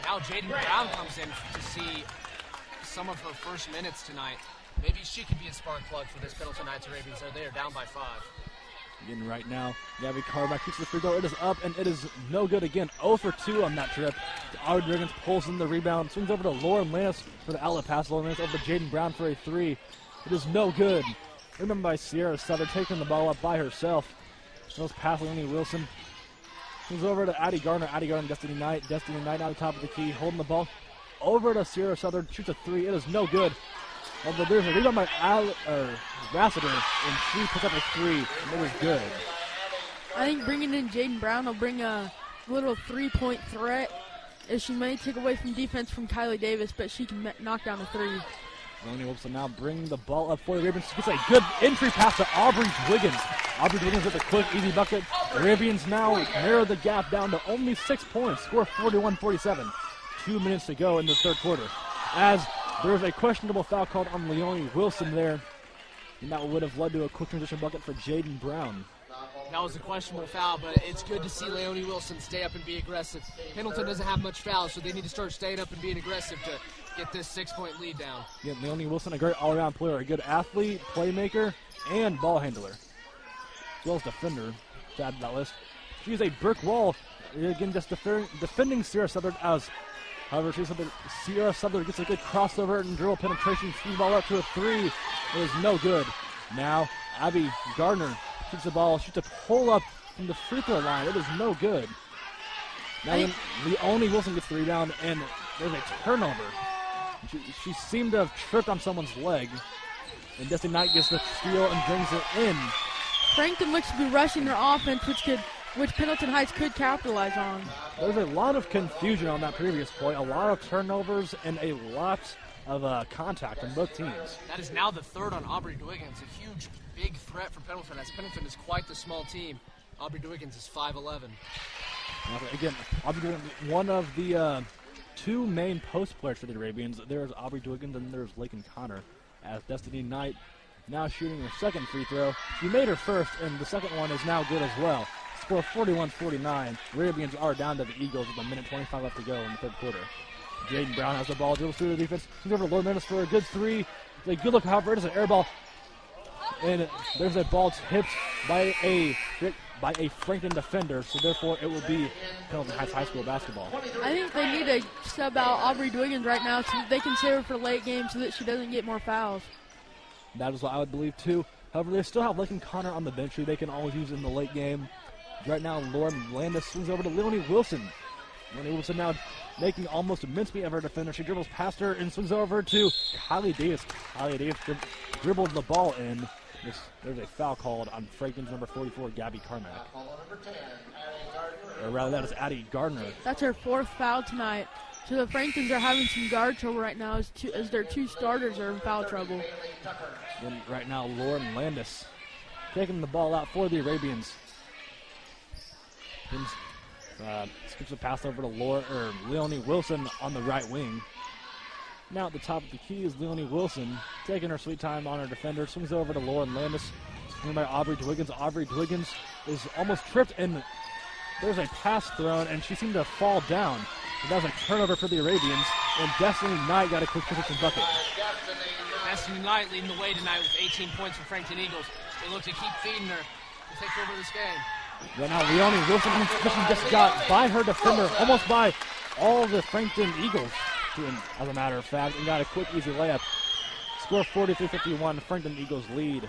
Now Jaden Brown comes in to see some of her first minutes tonight. Maybe she could be a spark plug for this Pendleton Knights Arabians. They are down by 5. Again, right now, Gabby Carmack shoots the free throw. It is up, and it is no good again. 0 for 2 on that trip. Aubrey Riggins pulls in the rebound, swings over to Lauren Lannis for the outlet pass. Lauren Lannis over to Jaden Brown for a 3. It is no good. Remember by Sierra Sutter taking the ball up by herself. Those pass Leonie Wilson. Swings over to Addie Gardner. Addie Gardner, Destiny Knight. Destiny Knight out the top of the key, holding the ball. Over to Sierra Southern, shoots a 3. It is no good. Although there's a rebound by Rassiter, and she puts up a 3, and it is good. I think bringing in Jaden Brown will bring a little 3-point threat, as she may take away from defense from Kylie Davis, but she can knock down a 3. Leonie Wilson now bringing the ball up for the Ravens. She gets a good entry pass to Aubrey Wiggins. Aubrey Wiggins with a quick, easy bucket. The Ravens now narrow the gap down to only 6 points. Score 41-47. 2 minutes to go in the third quarter. As there's a questionable foul called on Leonie Wilson there, and that would have led to a quick transition bucket for Jaden Brown. That was a questionable foul, but it's good to see Leonie Wilson stay up and be aggressive. Pendleton doesn't have much fouls, so they need to start staying up and being aggressive to get this 6-point lead down. Yeah, Leonie Wilson, a great all-around player, a good athlete, playmaker, and ball handler, as well as defender to add to that list. She's a brick wall, again, just defending Sierra Southern as, however, Sierra Southern gets a good crossover and dribble penetration, shoots the ball up to a 3. It is no good. Now, Abby Gardner shoots the ball, shoots a pull-up from the free throw line. It is no good. Now, Leonie Wilson gets the rebound, and there's a turnover. She seemed to have tripped on someone's leg, and Destiny Knight gets the steal and brings it in. Frankton looks to be rushing their offense, which Pendleton Heights could capitalize on. There's a lot of confusion on that previous play, a lot of turnovers, and a lot of contact from both teams. That is now the 3rd on Aubrey Dwiggins, a huge, big threat for Pendleton, as Pendleton is quite the small team. Aubrey Dwiggins is 5'11". Again, Aubrey Dwiggins, one of the two main post players for the Arabians. There's Aubrey Dwiggins and there's Lakin Connor. As Destiny Knight now shooting her second free throw. She made her first, and the second one is now good as well. Score 41-49. Arabians are down to the Eagles with a minute 25 left to go in the third quarter. Jaden Brown has the ball, dribbles through the defense. He's over to Lauren Landis for a good three. It's a good look, however, it is an air ball. And there's a ball tipped by a Frankton defender, so therefore it will be Pendleton Heights High School basketball. I think they need to sub out Aubrey Dwiggins right now so that they can save her for late game so that she doesn't get more fouls. That is what I would believe too. However, they still have Lakin Connor on the bench who they can always use in the late game. Right now, Lauren Landis swings over to Leonie Wilson. Leonie Wilson now making almost a mincemeat of her defender. She dribbles past her and swings over to Kylie Davis. Kylie Davis dribbled the ball in. There's a foul called on Frankton's number 44, Gabby Carmack. Or rather, that is Addie Gardner. That's her fourth foul tonight. So the Franktons are having some guard trouble right now as their two starters are in foul trouble. And right now, Lauren Landis taking the ball out for the Arabians. Skips a pass over to Leonie Wilson on the right wing. Now at the top of the key is Leonie Wilson, taking her sweet time on her defender. Swings over to Lauren Landis, swinging by Aubrey Dwiggins. Aubrey Dwiggins is almost tripped, and there's a pass thrown, and she seemed to fall down. But that was a turnover for the Arabians, and Destiny Knight got a quick position bucket. Destiny Knight leading the way tonight with 18 points for Frankton Eagles. They look to keep feeding her to take over this game. Right now, Leonie Wilson just got by her defender, almost by all the Frankton Eagles, as a matter of fact, and got a quick, easy layup. Score 43-51, Frankton Eagles lead.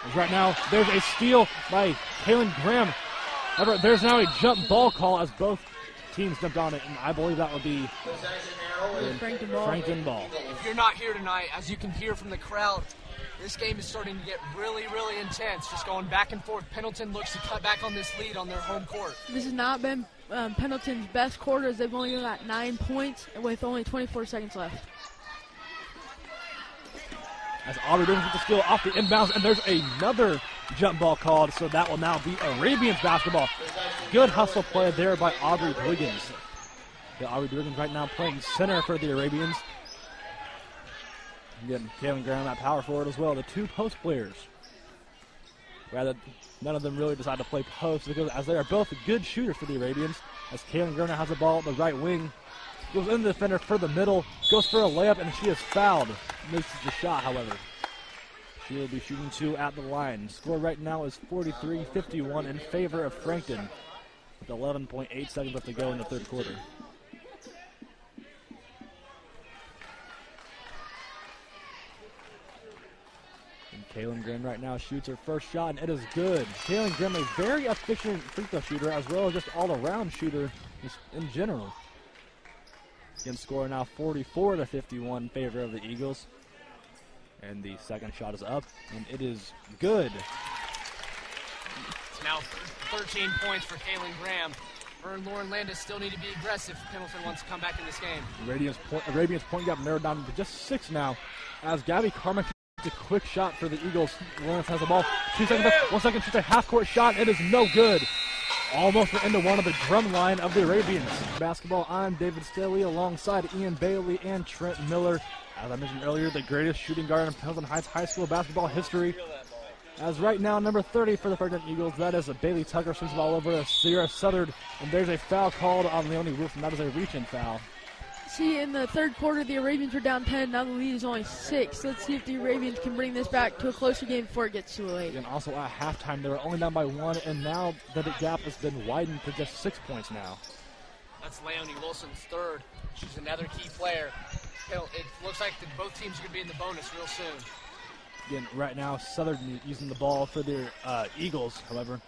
As right now, there's a steal by Kaylin Graham. However, there's now a jump ball call as both teams jumped on it, and I believe that would be Frankton ball. If you're not here tonight, as you can hear from the crowd, this game is starting to get really, really intense. Just going back and forth. Pendleton looks to cut back on this lead on their home court. This has not been Pendleton's best quarter as they've only got 9 points with only 24 seconds left. As Aubrey Dwiggins with the steal off the inbounds, and there's another jump ball called, so that will now be Arabians basketball. Good hustle play there by Aubrey Dwiggins. Aubrey Dwiggins right now playing center for the Arabians. Getting Kaylin Graham at power forward as well. The two post players. Rather, none of them really decide to play post as they are both good shooters for the Arabians. As Kaylin Graham has the ball at the right wing. Goes in the defender for the middle. Goes for a layup, and she is fouled. Misses the shot, however. She will be shooting two at the line. Score right now is 43-51 in favor of Frankton, with 11.8 seconds left to go in the third quarter. Kaylin Graham right now shoots her first shot, and it is good. Kaylin Graham, a very efficient free throw shooter, as well as just all-around shooter in general. Again, score now 44-51 in favor of the Eagles. And the second shot is up, and it is good. It's now 13 points for Kaylin Graham. Her and Lauren Landis still need to be aggressive if Pendleton wants to come back in this game. Arabians point gap narrowed down to just 6 now, as Gabby Carmack a quick shot for the Eagles. Lawrence has the ball. 2 seconds left. 1 second. Shoots a half-court shot. It is no good. Almost into one of the drum line of the Arabians. Basketball, I'm David Staley alongside Ian Bailey and Trent Miller. As I mentioned earlier, the greatest shooting guard in Pendleton Heights High School basketball history. As right now, number 30 for the Frankton Eagles, that is a Bailey Tucker, swings the ball over to Sierra Southard, and there's a foul called on Leonie Wilson. That is a reach-in foul. See, in the third quarter, the Arabians were down 10. Now the lead is only 6. Let's see if the Arabians can bring this back to a closer game before it gets too late. And also at halftime, they were only down by 1, and now the gap has been widened to just 6 points now. That's Leonie Wilson's third. She's another key player. It looks like both teams are going to be in the bonus real soon. Again, right now, Southern using the ball for their Eagles, however.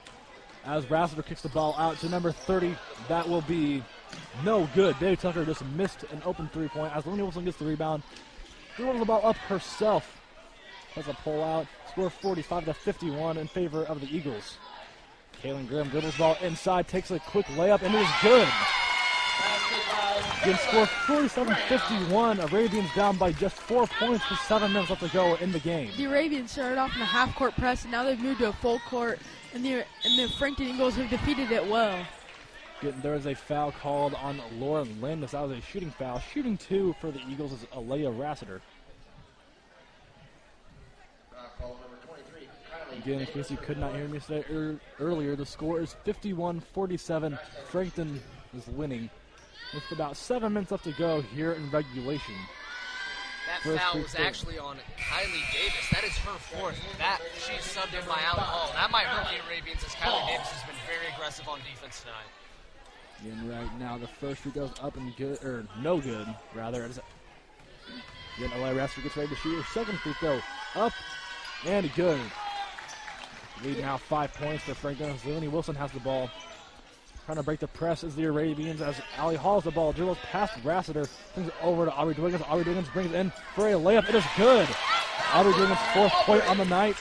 As Rassler kicks the ball out to number 30, that will be no good. Bailey Tucker just missed an open three-point. As Leonie Wilson gets the rebound, dribbles the ball up herself. Has a pull-out. Score 45-51 in favor of the Eagles. Kaylin Graham dribbles the ball inside, takes a quick layup, and it is good. Again, score 47-51. Arabians down by just 4 points with 7 minutes left to go in the game. The Arabians started off in a half-court press, and now they've moved to a full court, and the Frankton Eagles have defeated it well. There is a foul called on Lauren Landis. That was a shooting foul. Shooting 2 for the Eagles is Alea Rassiter. Again, in case you could not hear me say earlier, the score is 51-47. Frankton is winning with about 7 minutes left to go here in regulation. That foul was actually on Kylie Davis. That is her fourth. She's subbed in by Allie Hall. That might hurt the Arabians as Kylie Davis has been very aggressive on defense tonight. And right now the first free goes up and good, or no good, rather. Again, Alea Rassiter gets ready to shoot her second free throw. Up and good. Lead now 5 points for Frankton. Leonie Wilson has the ball. Trying to break the press is the Arabians as Allie Hall has the ball. Dribbles past Rassiter. Brings it over to Aubrey Dwiggins. Aubrey Dwiggins brings it in for a layup. It is good. Aubrey Dwiggins' 4th point on the night.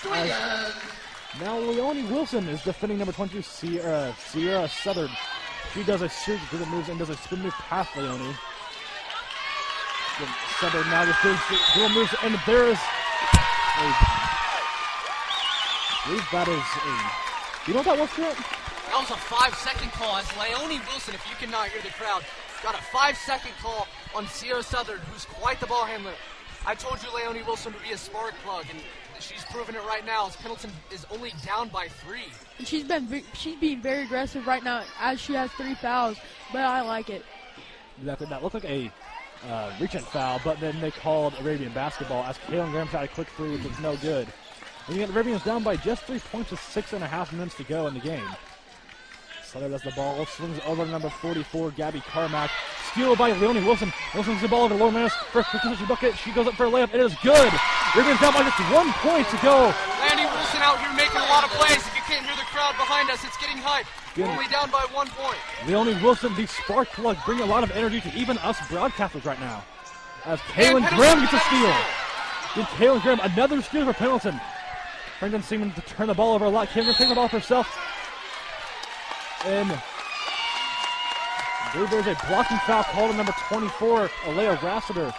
Now Leonie Wilson is defending number 22, Sierra Southern. She does a series of dribble moves and does a spin move past Leonie. Southern now just doing dribble moves, and there is I believe that is a... You know what that was, Stuart? That was a 5-second call as Leonie Wilson, if you cannot hear the crowd, got a 5-second call on Sierra Southern, who's quite the ball handler. I told you Leonie Wilson would be a spark plug, and she's proving it right now as Pendleton is only down by 3. And she's being very aggressive right now as she has 3 fouls, but I like it. Exactly. That looked like a reach-in foul, but then they called Arabian basketball as Kaylin Graham shot a quick 3, which was no good. And you get the Arabians down by just 3 points with 6.5 minutes to go in the game. Sutter does the ball, swings over to number 44, Gabby Carmack. Steal by Leonie Wilson. Wilson gets the ball over to Lauren Landis for a quick bucket. She goes up for a layup. It is good. Arabians down by just 1 point to go. Leonie Wilson out here making a lot of plays. If you can't hear the crowd behind us, it's getting hype. We're only down by 1 point. Leonie Wilson, the spark plug, bringing a lot of energy to even us broadcasters right now. As Kaylin Graham gets a steal. Then Kaylin Graham, another steal for Pendleton. Frankton seeming to turn the ball over a lot. Kaylin taking the ball for herself. And I believe there's a blocking foul called on number 24, Alea Rassiter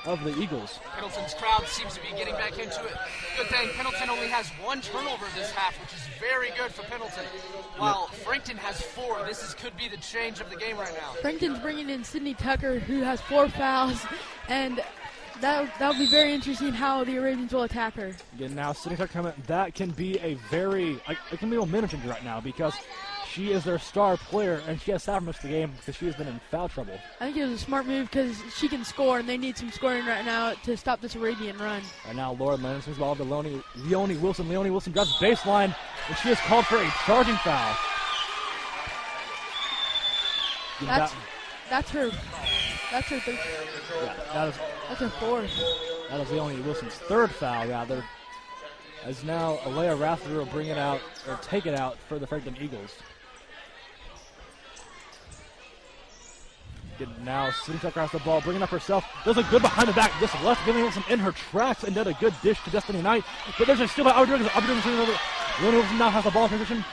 of the Eagles. Pendleton's crowd seems to be getting back into it. Good thing Pendleton only has 1 turnover this half, which is very good for Pendleton, while Frankton has 4. This could be the change of the game right now. Frankton's bringing in Sydney Tucker, who has 4 fouls, and that'll be very interesting how the Arabians will attack her. Again, now Sydney Tucker coming. That can be a very, it can be a minute right now because she is their star player, and she has sat for most of the game because she has been in foul trouble. I think it was a smart move because she can score, and they need some scoring right now to stop this Arabian run. Right now, Lauren Landis swings the ball to Leonie Wilson. Leonie Wilson grabs baseline, and she is called for a charging foul. That's her third. Yeah, that's her 4th. That is Leonie Wilson's 3rd foul, rather. As now Alea Rassiter will bring it out, or take it out for the Frankton Eagles. Now Sydney Tucker has the ball, bringing up herself. There's a good behind the back, just left Leonie Wilson in her tracks and did a good dish to Destiny Knight. But there's a steal by Aubrey Dwiggins. Leonie Wilson now has the ball in transition.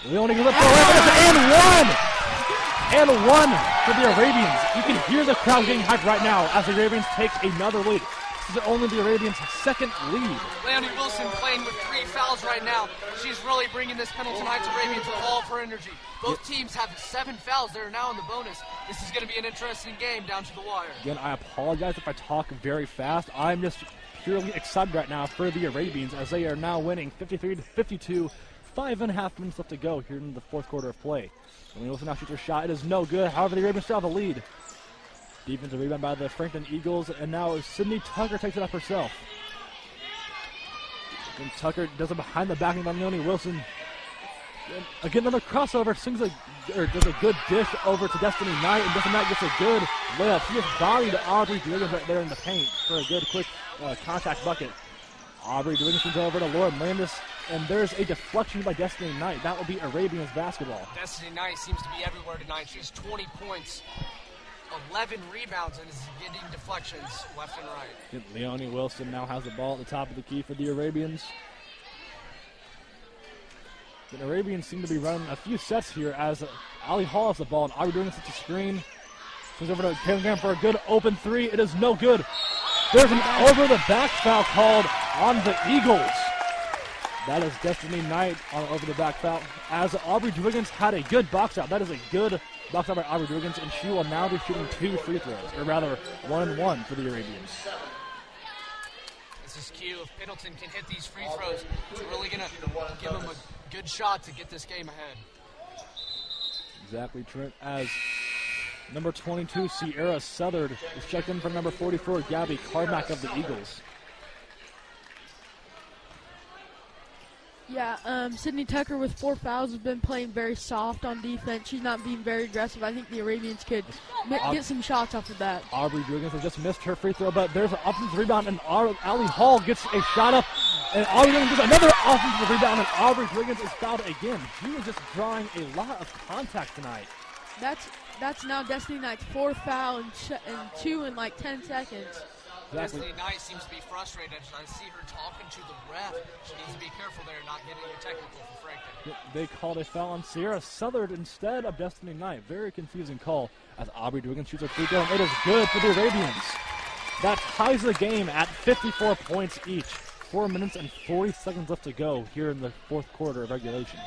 Leonie goes up for a layup, and one for the Arabians. You can hear the crowd getting hyped right now as the Arabians take another lead. This is only the Arabians' 2nd lead. Leonie Wilson playing with 3 fouls right now. She's really bringing this Pendleton Heights Arabians with all of her energy. Both teams have 7 fouls. They're now in the bonus. This is going to be an interesting game down to the wire. Again, I apologize if I talk very fast. I'm just purely excited right now for the Arabians as they are now winning 53-52. 5.5 minutes left to go here in the 4th quarter of play. Leonie Wilson now shoots her shot. It is no good. However, the Arabians still have the lead. Defensive rebound by the Frankton Eagles, and now Sydney Tucker takes it up herself. And Tucker does it behind the back of Leonie Wilson. And again, another crossover. Does a good dish over to Destiny Knight, and Destiny Knight gets a good layup. She just bodied Aubrey Dwiggins right there in the paint for a good, quick contact bucket. Aubrey Dwiggins comes over to Lauren Landis, and there's a deflection by Destiny Knight. That will be Arabians basketball. Destiny Knight seems to be everywhere tonight. She's 20 points. 11 rebounds and is getting deflections left and right. Leonie Wilson now has the ball at the top of the key for the Arabians. The Arabians seem to be running a few sets here as Allie Hall has the ball and Aubrey doing such a screen. Comes over to Kaylin Graham for a good open 3. It is no good. There's an over-the-back foul called on the Eagles. That is Destiny Knight on over the back foul. As Aubrey Dwiggins had a good box out. That is a good box out by Aubrey Dwiggins, and she will now be shooting 2 free throws, or rather 1 and 1 for the Arabians. This is key. If Pendleton can hit these free throws, it's really going to give them a good shot to get this game ahead. Exactly, Trent. As number 22, Sierra Southard, is checked in for number 44, Gabby Carmack of the Eagles. Yeah, Sydney Tucker with 4 fouls has been playing very soft on defense. She's not being very aggressive. I think the Arabians could get some shots off of that. Aubrey Dwiggins has just missed her free throw, but there's an offensive rebound, and Allie Hall gets a shot up, and Aubrey Dwiggins gets another offensive rebound, and Aubrey Dwiggins is fouled again. She was just drawing a lot of contact tonight. That's now Destiny Knight's 4th foul and 2 in like 10 seconds. Exactly. Destiny Knight seems to be frustrated. I see her talking to the ref. She needs to be careful there, not getting a technical for Frankton. They called a foul on Sierra Southard instead of Destiny Knight. Very confusing call as Aubrey Dwiggins shoots a free throw, and it is good for the Arabians. That ties the game at 54 points each. 4 minutes and 40 seconds left to go here in the 4th quarter of regulation.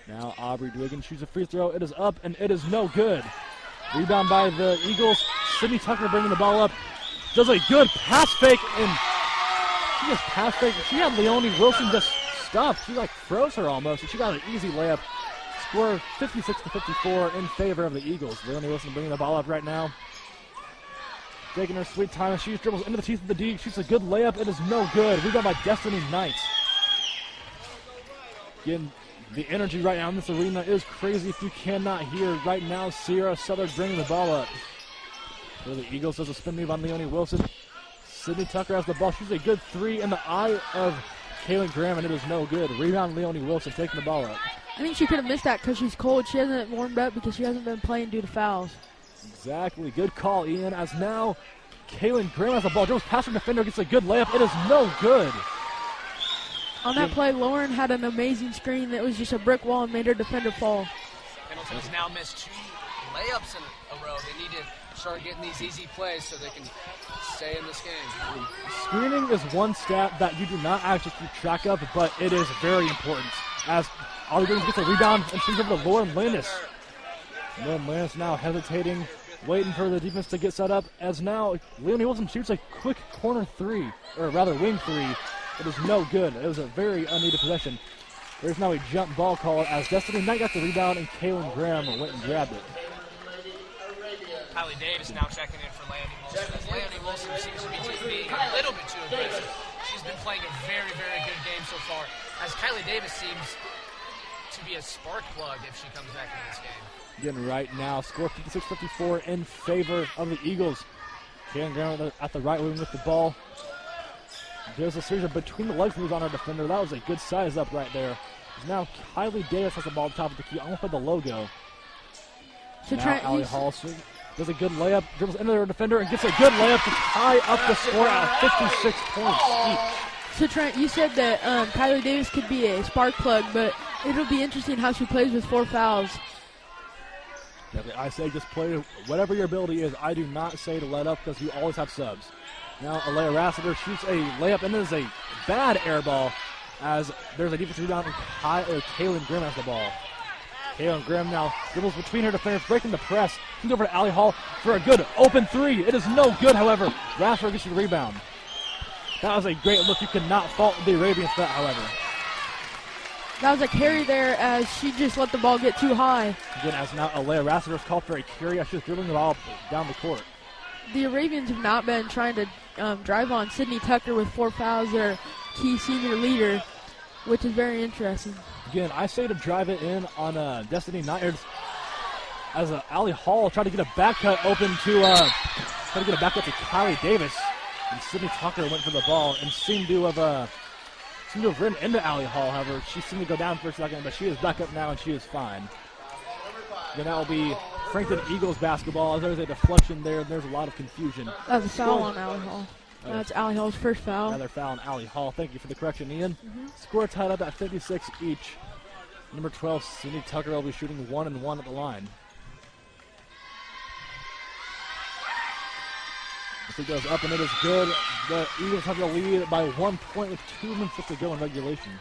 Now Aubrey Dwiggins shoots a free throw. It is up, and it is no good. Rebound by the Eagles. Sydney Tucker bringing the ball up. Does a good pass fake, and she just pass faked. She had Leonie Wilson just stuffed. She like froze her almost, and she got an easy layup. Score 56-54 in favor of the Eagles. Leonie Wilson bringing the ball up right now. Taking her sweet time, and she dribbles into the teeth of the D. Shoots a good layup. It is no good. Rebound by Destiny Knight. Again, the energy right now in this arena is crazy if you cannot hear. Right now, Sierra Southern bringing the ball up. So the Eagles does a spin move on Leonie Wilson. Sydney Tucker has the ball. She's a good 3 in the eye of Kaylin Graham, and it is no good. Rebound Leonie Wilson taking the ball up. I think she could have missed that because she's cold. She hasn't warmed up because she hasn't been playing due to fouls. Exactly. Good call, Ian. As now Kaylin Graham has the ball. Dribbles past her defender, gets a good layup. It is no good. On that play, Lauren had an amazing screen that was just a brick wall and made her defender fall. Pendleton has now missed 2 layups in a row. They need to start getting these easy plays so they can stay in this game. Screening is one stat that you do not actually keep track of, but it is very important. As Aubrey Dwiggins gets a rebound and swings over to Lauren Landis. Lauren Landis now hesitating, waiting for the defense to get set up. As now Leonie Wilson shoots a quick corner 3, or rather wing 3. It is no good. It was a very unneeded possession. There's now a jump ball call as Destiny Knight got the rebound and Kaylin Graham went and grabbed it. Kylie Davis now checking in for Leonie Wilson. As Leonie Wilson seems to be being a little bit too aggressive. She's been playing a very, very good game so far. As Kylie Davis seems to be a spark plug if she comes back into this game. Again, right now, score 56-54 in favor of the Eagles. Kaylin Graham at the right wing with the ball. There's a series of between the legs moves on our defender. That was a good size up right there. Now Kylie Davis has the ball at the top of the key, almost by the logo. So now Allie Hall does a good layup, dribbles into their defender, and gets a good layup to tie up the score at 56 points each. So Trent, you said that Kylie Davis could be a spark plug, but it'll be interesting how she plays with 4 fouls. I say just play whatever your ability is. I do not say to let up because we always have subs. Now Alea Rassiter shoots a layup, and it is a bad air ball as there's a defensive rebound, and Kaylin Graham has the ball. Kaylin Graham now dribbles between her defenders, breaking the press. Comes over to Allie Hall for a good open 3. It is no good, however. Rassiter gets the rebound. That was a great look. You cannot fault the Arabians for that, however. That was a carry there as she just let the ball get too high. Again, as now Alea Rassiter is called for a carry as she's dribbling the ball down the court. The Arabians have not been trying to drive on Sydney Tucker with 4 fouls, their key senior leader, which is very interesting. Again, I say to drive it in on Destiny Knight as Allie Hall tried to get a back cut open to Kylie Davis, and Sydney Tucker went for the ball and seemed to have ridden into Allie Hall. However, she seemed to go down for a second, but she is back up now and she is fine. Then that will be Frankton Eagles basketball as there's a deflection there and there's a lot of confusion. That was a foul on Allie Hall. That's Allie Hall's first foul. Another foul on Allie Hall. Thank you for the correction, Ian. Score tied up at 56 each. Number 12, Sydney Tucker will be shooting 1-1 at the line. It goes up and it is good. The Eagles have the lead by 1 point with 2 minutes left to go in regulation.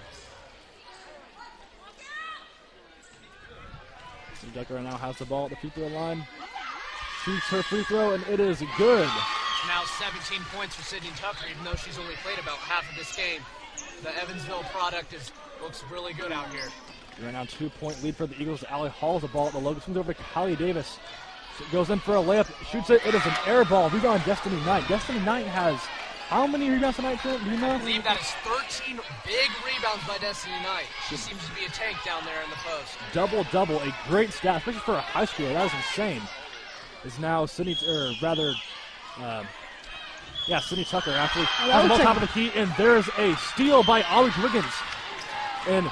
Decker now has the ball at the free throw line. Shoots her free throw, and it is good. Now 17 points for Sydney Tucker, even though she's only played about half of this game. The Evansville product looks really good out here. Right now, 2-point lead for the Eagles. Allie Hall's the ball at the logo. Swings over to Kylie Davis. Goes in for a layup, shoots it. It is an air ball. Rebound, Destiny Knight. Destiny Knight has how many rebounds tonight, Trent? Do you know? I believe that is 13 big rebounds by Destiny Knight. She seems to be a tank down there in the post. Double-double, a great stat, especially for a high schooler. That was insane. Is now Sydney, Sydney Tucker actually has the ball top of the key, and there's a steal by Aubrey Wiggins. And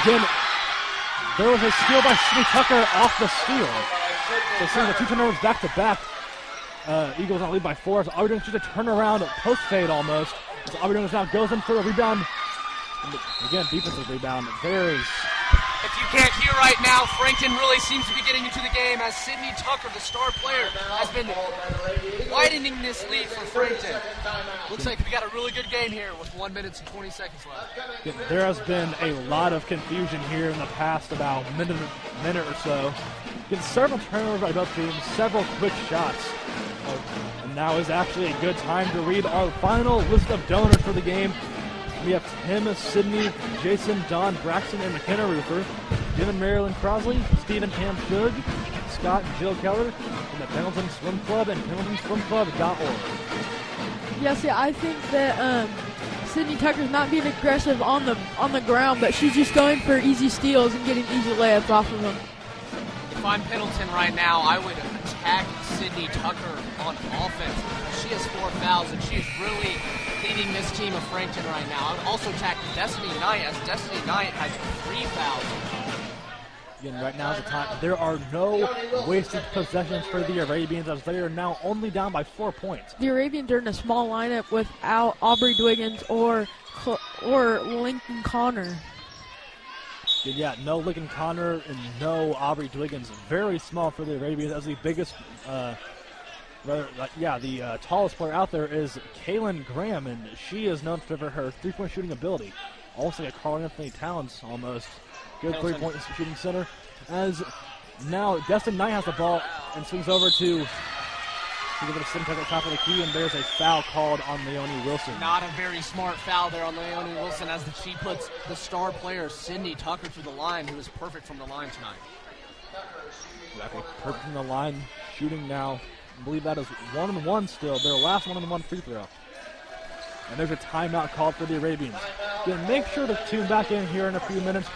again, there was a steal by Sydney Tucker off the steal. So seeing the 2 turnovers back-to-back. Eagles on lead by 4. So Aubrey Wiggins just a turnaround post fade almost. So Aubrey Wiggins now goes in for a rebound. And again, defensive rebound. There's. If you can't hear right now, Frankton really seems to be getting into the game as Sydney Tucker, the star player, has been widening this lead for Frankton. Looks like we got a really good game here with 1 minute and 20 seconds left. There has been a lot of confusion here in the past about minute or so. Getting several turnovers by both teams, several quick shots. And now is actually a good time to read our final list of donors for the game. We have Tim, Sydney, Jason, Don, Braxton, and McKenna Roofer, Jim and Marilyn Crosley, Stephen Pam Shug, Scott and Jill Keller, from the Pendleton Swim Club and PendletonSwimClub.org. Yes, yeah, I think that Sydney Tucker's not being aggressive on the ground, but she's just going for easy steals and getting easy layups off of them. If I'm Pendleton right now, I would attack Sydney Tucker on offense. She has 4 fouls, and she is really leading this team of Frankton right now. I would also attack Destiny Knight, as Destiny Knight has 3 fouls. Again, right now is the time. There are no wasted possessions for the Arabians, as they are now only down by 4 points. The Arabians are in a small lineup without Aubrey Dwiggins or Lincoln Connor. Yeah, no Lincoln Connor and no Aubrey Dwiggins. Very small for the Arabians, as the biggest, the tallest player out there is Kaylin Graham, and she is known for her three-point shooting ability. Also like a Carl Anthony Towns almost. Good three-point shooting center. As now Destin Knight has the ball and swings over to Sydney Tucker at the top of the key, and there's a foul called on Leonie Wilson. Not a very smart foul there on Leonie Wilson, as she puts the star player Sydney Tucker to the line, who is perfect from the line tonight. Exactly, perfect from the line, shooting now. I believe that is 1-1 still. Their last 1-1 free throw. And there's a timeout called for the Arabians. Again, make sure to tune back in here in a few minutes.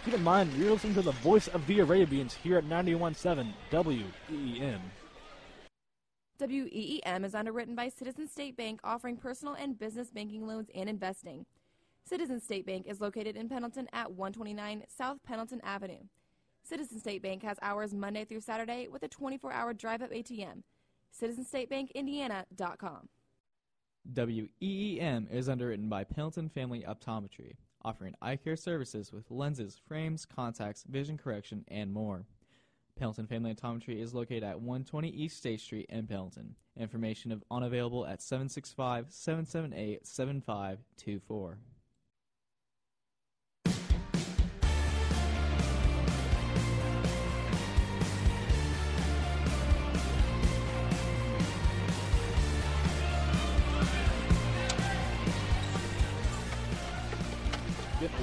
Keep in mind, you're listening to the voice of the Arabians here at 91.7 WEEM. WEEM is underwritten by Citizen State Bank, offering personal and business banking loans and investing. Citizen State Bank is located in Pendleton at 129 South Pendleton Avenue. Citizen State Bank has hours Monday through Saturday with a 24-hour drive-up ATM. CitizenStateBankIndiana.com. WEEM is underwritten by Pendleton Family Optometry, offering eye care services with lenses, frames, contacts, vision correction, and more. Pendleton Family Optometry is located at 120 East State Street in Pendleton. Information unavailable at 765-778-7524.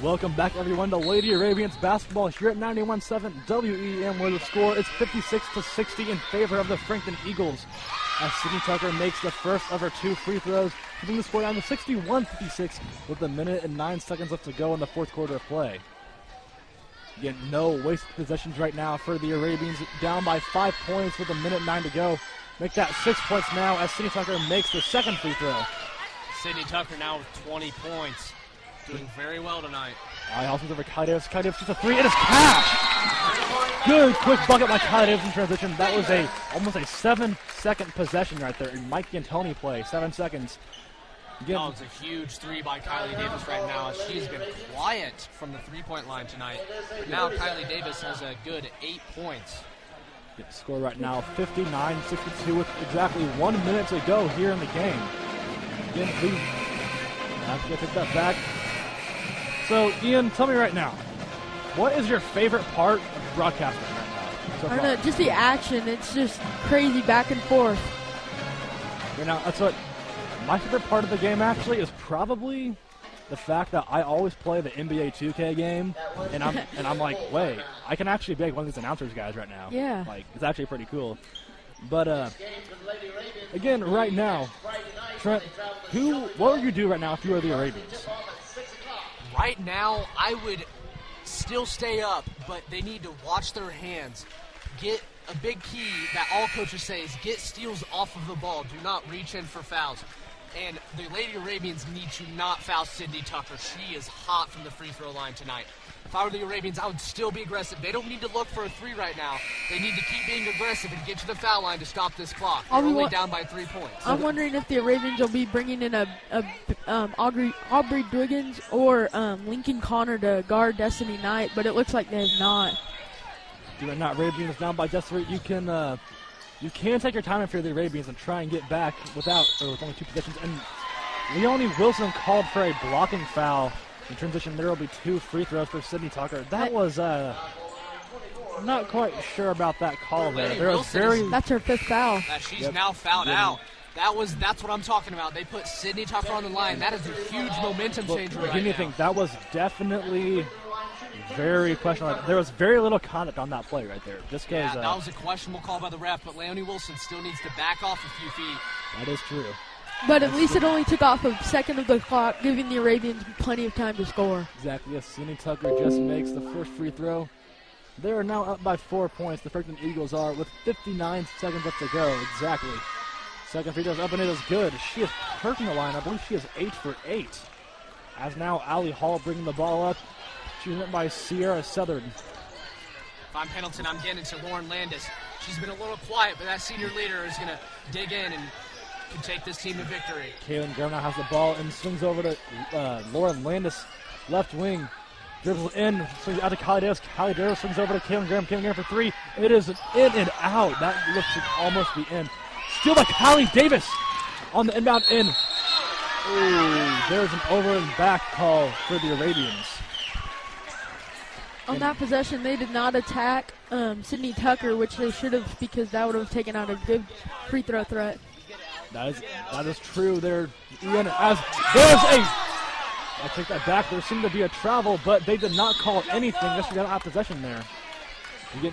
Welcome back, everyone, to Lady Arabians basketball here at 91.7 WEEM, where the score is 56-60 in favor of the Frankton Eagles, as Sydney Tucker makes the first of her 2 free throws, keeping the score down to 61-56 with 1 minute and 9 seconds left to go in the fourth quarter of play. Again, no wasted possessions right now for the Arabians, down by 5 points with 1 minute and 9 to go. Make that 6 points now as Sydney Tucker makes the second free throw. Sydney Tucker now with 20 points. Doing very well tonight. I also over Kylie Davis. Kylie Davis shoots a 3. It is cash. Good quick bucket by Kylie Davis in transition. That was almost a 7-second possession right there in Mike Antoni play. 7 seconds. Again, oh, it's a huge 3 by Kylie Davis right now, as she's been quiet from the 3-point line tonight. Now Kylie Davis has a good 8 points. Score right now 59-62 with exactly 1 minute to go here in the game. Again, please, I have to take that back. So, Ian, tell me right now, what is your favorite part of broadcasting right now? So I don't know, just the action. It's just crazy back and forth. Right now, that's what my favorite part of the game actually is probably the fact that I always play the NBA 2K game, and I'm like, wait, I can actually be like one of these announcers guys right now. Yeah. Like, it's actually pretty cool. But again, right now, Trent, what would you do right now if you were the Arabians? Right now, I would still stay up, but they need to watch their hands. Get a big key that all coaches say is get steals off of the ball. Do not reach in for fouls. And the Lady Arabians need to not foul Sydney Tucker. She is hot from the free throw line tonight. If I were the Arabians, I would still be aggressive. They don't need to look for a three right now. They need to keep being aggressive and get to the foul line to stop this clock. They're only down by 3 points. I'm wondering if the Arabians will be bringing in Aubrey Dwiggins or Lincoln Connor to guard Destiny Knight, but it looks like they have not. Right now, Arabians down by just 3. You can take your time if you're the Arabians and try and get back with only 2 possessions. And Leonie Wilson called for a blocking foul. In transition, there will be 2 free throws for Sydney Tucker. That was not quite sure about that call there. That's her 5th foul. She's now fouled out. That's what I'm talking about. They put Sydney Tucker on the line. That is a huge momentum changer right now. That was definitely very questionable. There was very little conduct on that play right there. Just because that was a questionable call by the ref, but Leonie Wilson still needs to back off a few feet. That is true. But at least it only took off a second of the clock, giving the Arabians plenty of time to score. Exactly. Yes, Sydney Tucker just makes the first free throw. They are now up by 4 points. The Frankton Eagles are with 59 seconds left to go. Exactly. Second free throw is up and it is good. She is hurting the line. I believe she is 8 for 8. As now Allie Hall bringing the ball up. She's met by Sierra Southern. If I'm Pendleton, I'm getting to Lauren Landis. She's been a little quiet, but that senior leader is going to dig in and can take this team to victory. Kaylin Graham now has the ball and swings over to Lauren Landis, left wing. Dribbles in, swings out to Kylie Davis. Kylie Davis swings over to Kaylin Graham. Kaylin Graham for 3. It is in and out. That looks to almost be in. Steal by Kylie Davis on the inbound in. Ooh, there's an over and back call for the Arabians. On that possession, they did not attack Sydney Tucker, which they should have, because that would have taken out a good free throw threat. That is true there, Ian. As there's I take that back. There seemed to be a travel, but they did not call anything. Just we got out possession there.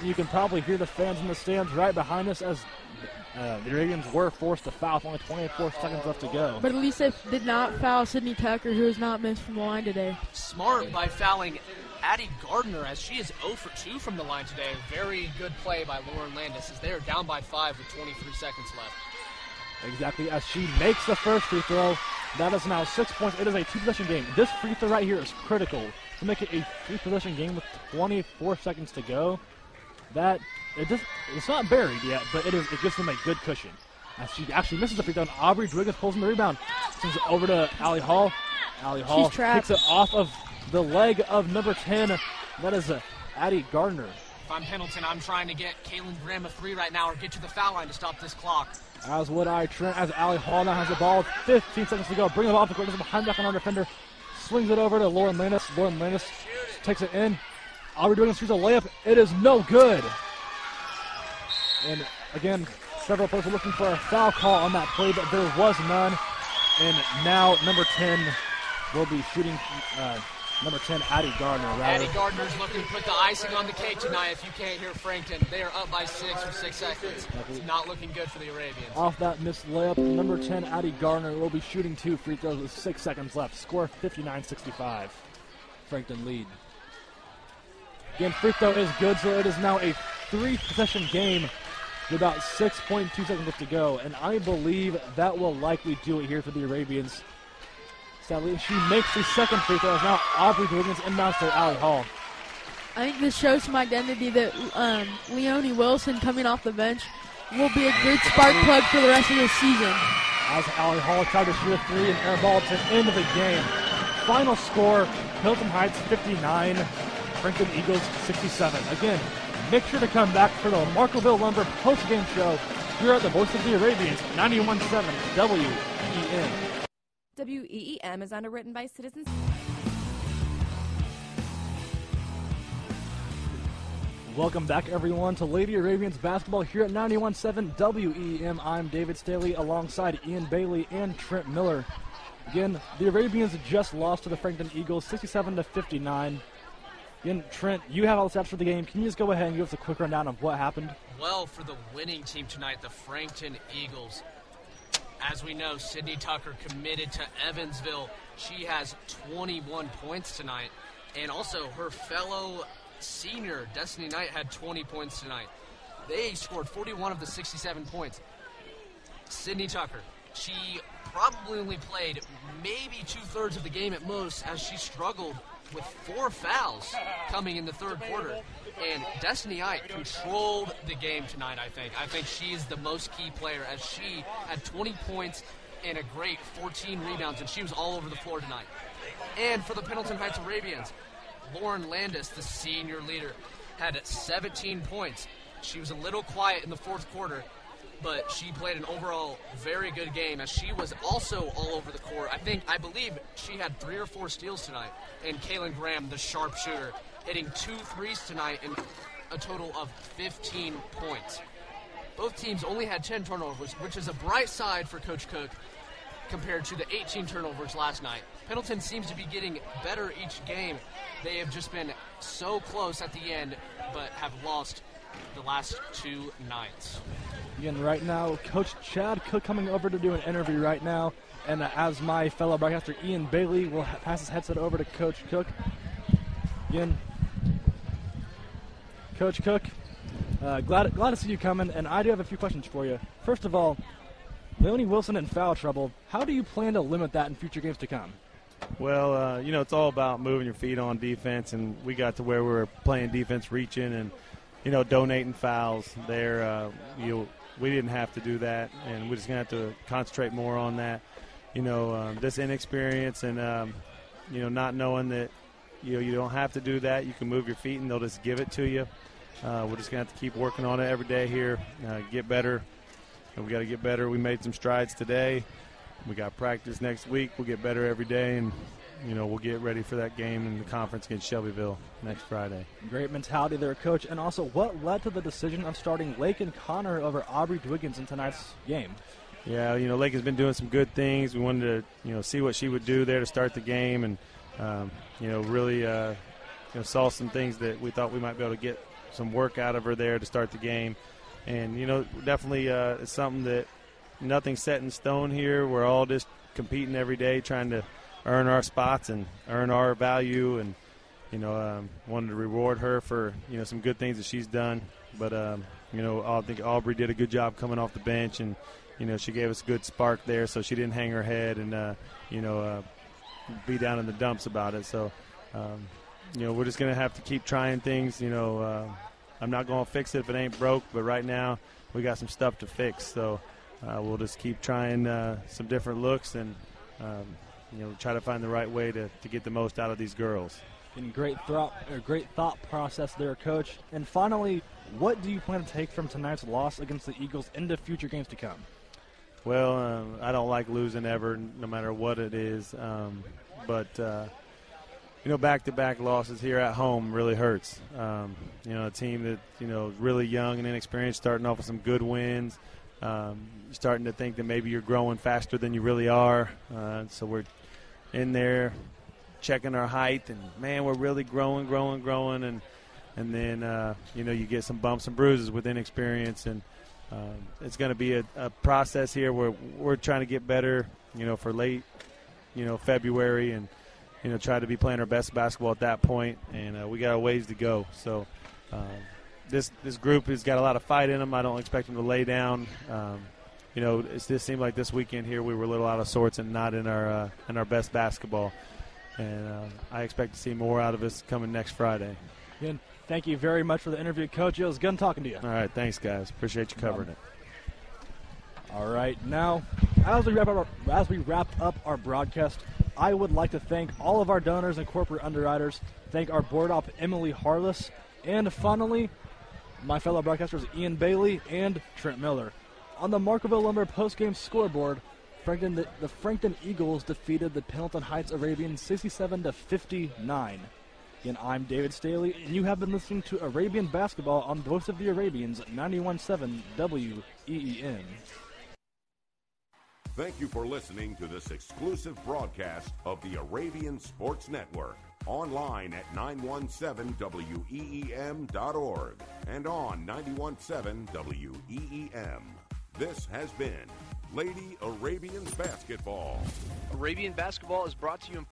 You can probably hear the fans in the stands right behind us as the Arabians were forced to foul with only 24 seconds left to go. But at least they did not foul Sydney Tucker, who has not missed from the line today. Smart by fouling Addie Gardner, as she is 0 for 2 from the line today. Very good play by Lauren Landis as they are down by 5 with 23 seconds left. Exactly, as she makes the first free throw. That is now 6 points. It is a 2-possession game. This free throw right here is critical to make it a 3-possession game with 24 seconds to go. It's not buried yet, but it gives them a good cushion. As she actually misses the free throw, and Aubrey Dwiggins pulls in the rebound. Sends it over to Allie Hall. Allie Hall kicks it off of the leg of number 10. That is Addie Gardner. If I'm Pendleton, I'm trying to get Kaylin Graham a 3 right now or get to the foul line to stop this clock. As would I, Trent, as Allie Hall now has the ball. 15 seconds to go. Bring it off the court. Doesn't behind back on our defender. Swings it over to Lauren Landis. Lauren Landis takes it in. Aubrey Dwiggins shoots a layup. It is no good. And again, several players were looking for a foul call on that play, but there was none. And now number 10 will be shooting. Number 10, Addie Gardner. Addie Gardner's looking to put the icing on the cake tonight. If you can't hear Frankton, they are up by 6 with 6 seconds. It's not looking good for the Arabians. Off that missed layup, number 10, Addie Gardner will be shooting 2 free throws with 6 seconds left. Score 59-65. Frankton lead. Again, free throw is good, so it is now a 3-possession game with about 6.2 seconds left to go. And I believe that will likely do it here for the Arabians. Sadly, she makes the second free throw. Now Aubrey Dwiggins inbounds to Allie Hall. I think this shows some identity that Leonie Wilson coming off the bench will be a good spark plug for the rest of the season. As Allie Hall tried to shoot a 3 and airball to end of the game. Final score, Hilton Heights 59, Frankton Eagles 67. Again, make sure to come back for the Markville Lumber post-game show here at the Voice of the Arabians, 91.7 WEM. WEEM is underwritten by Citizens. Welcome back, everyone, to Lady Arabians basketball here at 91.7 WEM. I'm David Staley alongside Ian Bailey and Trent Miller. Again, the Arabians just lost to the Frankton Eagles 67-59. Again, Trent, you have all the stats for the game. Can you just go ahead and give us a quick rundown of what happened? Well, for the winning team tonight, the Frankton Eagles, as we know, Sydney Tucker committed to Evansville. She has 21 points tonight. And also her fellow senior, Destiny Knight, had 20 points tonight. They scored 41 of the 67 points. Sydney Tucker, she probably only played maybe two-thirds of the game at most, as she struggled with 4 fouls coming in the third quarter. And Destiny Knight controlled the game tonight, I think. I think she is the most key player, as she had 20 points and a great 14 rebounds, and she was all over the floor tonight. And for the Pendleton Heights Arabians, Lauren Landis, the senior leader, had 17 points. She was a little quiet in the fourth quarter, but she played an overall very good game, as she was also all over the court. I believe she had 3 or 4 steals tonight. And Kaylin Graham, the sharpshooter, hitting 2 threes tonight and a total of 15 points. Both teams only had 10 turnovers, which is a bright side for Coach Cook compared to the 18 turnovers last night. Pendleton seems to be getting better each game. They have just been so close at the end, but have lost the last 2 nights. Again, right now, Coach Chad Cook coming over to do an interview right now. And as my fellow broadcaster Ian Bailey will pass his headset over to Coach Cook. Again, Coach Cook, glad to see you coming, and I do have a few questions for you. First of all, Leonie Wilson in foul trouble. How do you plan to limit that in future games to come? Well, it's all about moving your feet on defense, and we got to where we were playing defense, reaching, and donating fouls there. We didn't have to do that, and we're just gonna have to concentrate more on that. This inexperience and not knowing that you don't have to do that. You can move your feet, and they'll just give it to you. We're just gonna have to keep working on it every day here, get better. And we got to get better. We made some strides today. We got practice next week. We'll get better every day, and we'll get ready for that game in the conference against Shelbyville next Friday. Great mentality there, Coach. And also, what led to the decision of starting Lake and Connor over Aubrey Dwiggins in tonight's game? Yeah, Lake has been doing some good things. We wanted to, see what she would do there to start the game, and really, saw some things that we thought we might be able to get some work out of her there to start the game. And, definitely it's something that nothing's set in stone here. We're all just competing every day, trying to earn our spots and earn our value. And, wanted to reward her for, some good things that she's done. But, I think Aubrey did a good job coming off the bench. And, she gave us a good spark there, so she didn't hang her head and, be down in the dumps about it. So, we're just going to have to keep trying things, I'm not going to fix it if it ain't broke, but right now we got some stuff to fix. So we'll just keep trying some different looks and, try to find the right way to get the most out of these girls. And great thought process there, Coach. And finally, what do you plan to take from tonight's loss against the Eagles into future games to come? Well, I don't like losing ever, no matter what it is. But back-to-back losses here at home really hurts. A team that, is really young and inexperienced, starting off with some good wins. Starting to think that maybe you're growing faster than you really are. So we're in there checking our height, and, man, we're really growing. And then, you get some bumps and bruises with inexperience. And it's going to be a process here where we're trying to get better, for late, February, and try to be playing our best basketball at that point, and we got a ways to go. So this group has got a lot of fight in them. I don't expect them to lay down. It just seemed like this weekend here we were a little out of sorts and not in our best basketball. And I expect to see more out of us coming next Friday. Again, thank you very much for the interview, Coach. It was good talking to you. All right, thanks, guys. Appreciate you covering it. All right, now as we wrap up our broadcast, I would like to thank all of our donors and corporate underwriters, thank our board op, Emily Harless, and finally, my fellow broadcasters Ian Bailey and Trent Miller. On the Markville Lumber postgame scoreboard, the Frankton Eagles defeated the Pendleton Heights Arabians 67-59. Again, I'm David Staley, and you have been listening to Arabian Basketball on the Voice of the Arabians, 91.7 WEEN. Thank you for listening to this exclusive broadcast of the Arabian Sports Network. Online at 917weem.org and on 91.7 WEEM. This has been Lady Arabians Basketball. Arabian Basketball is brought to you in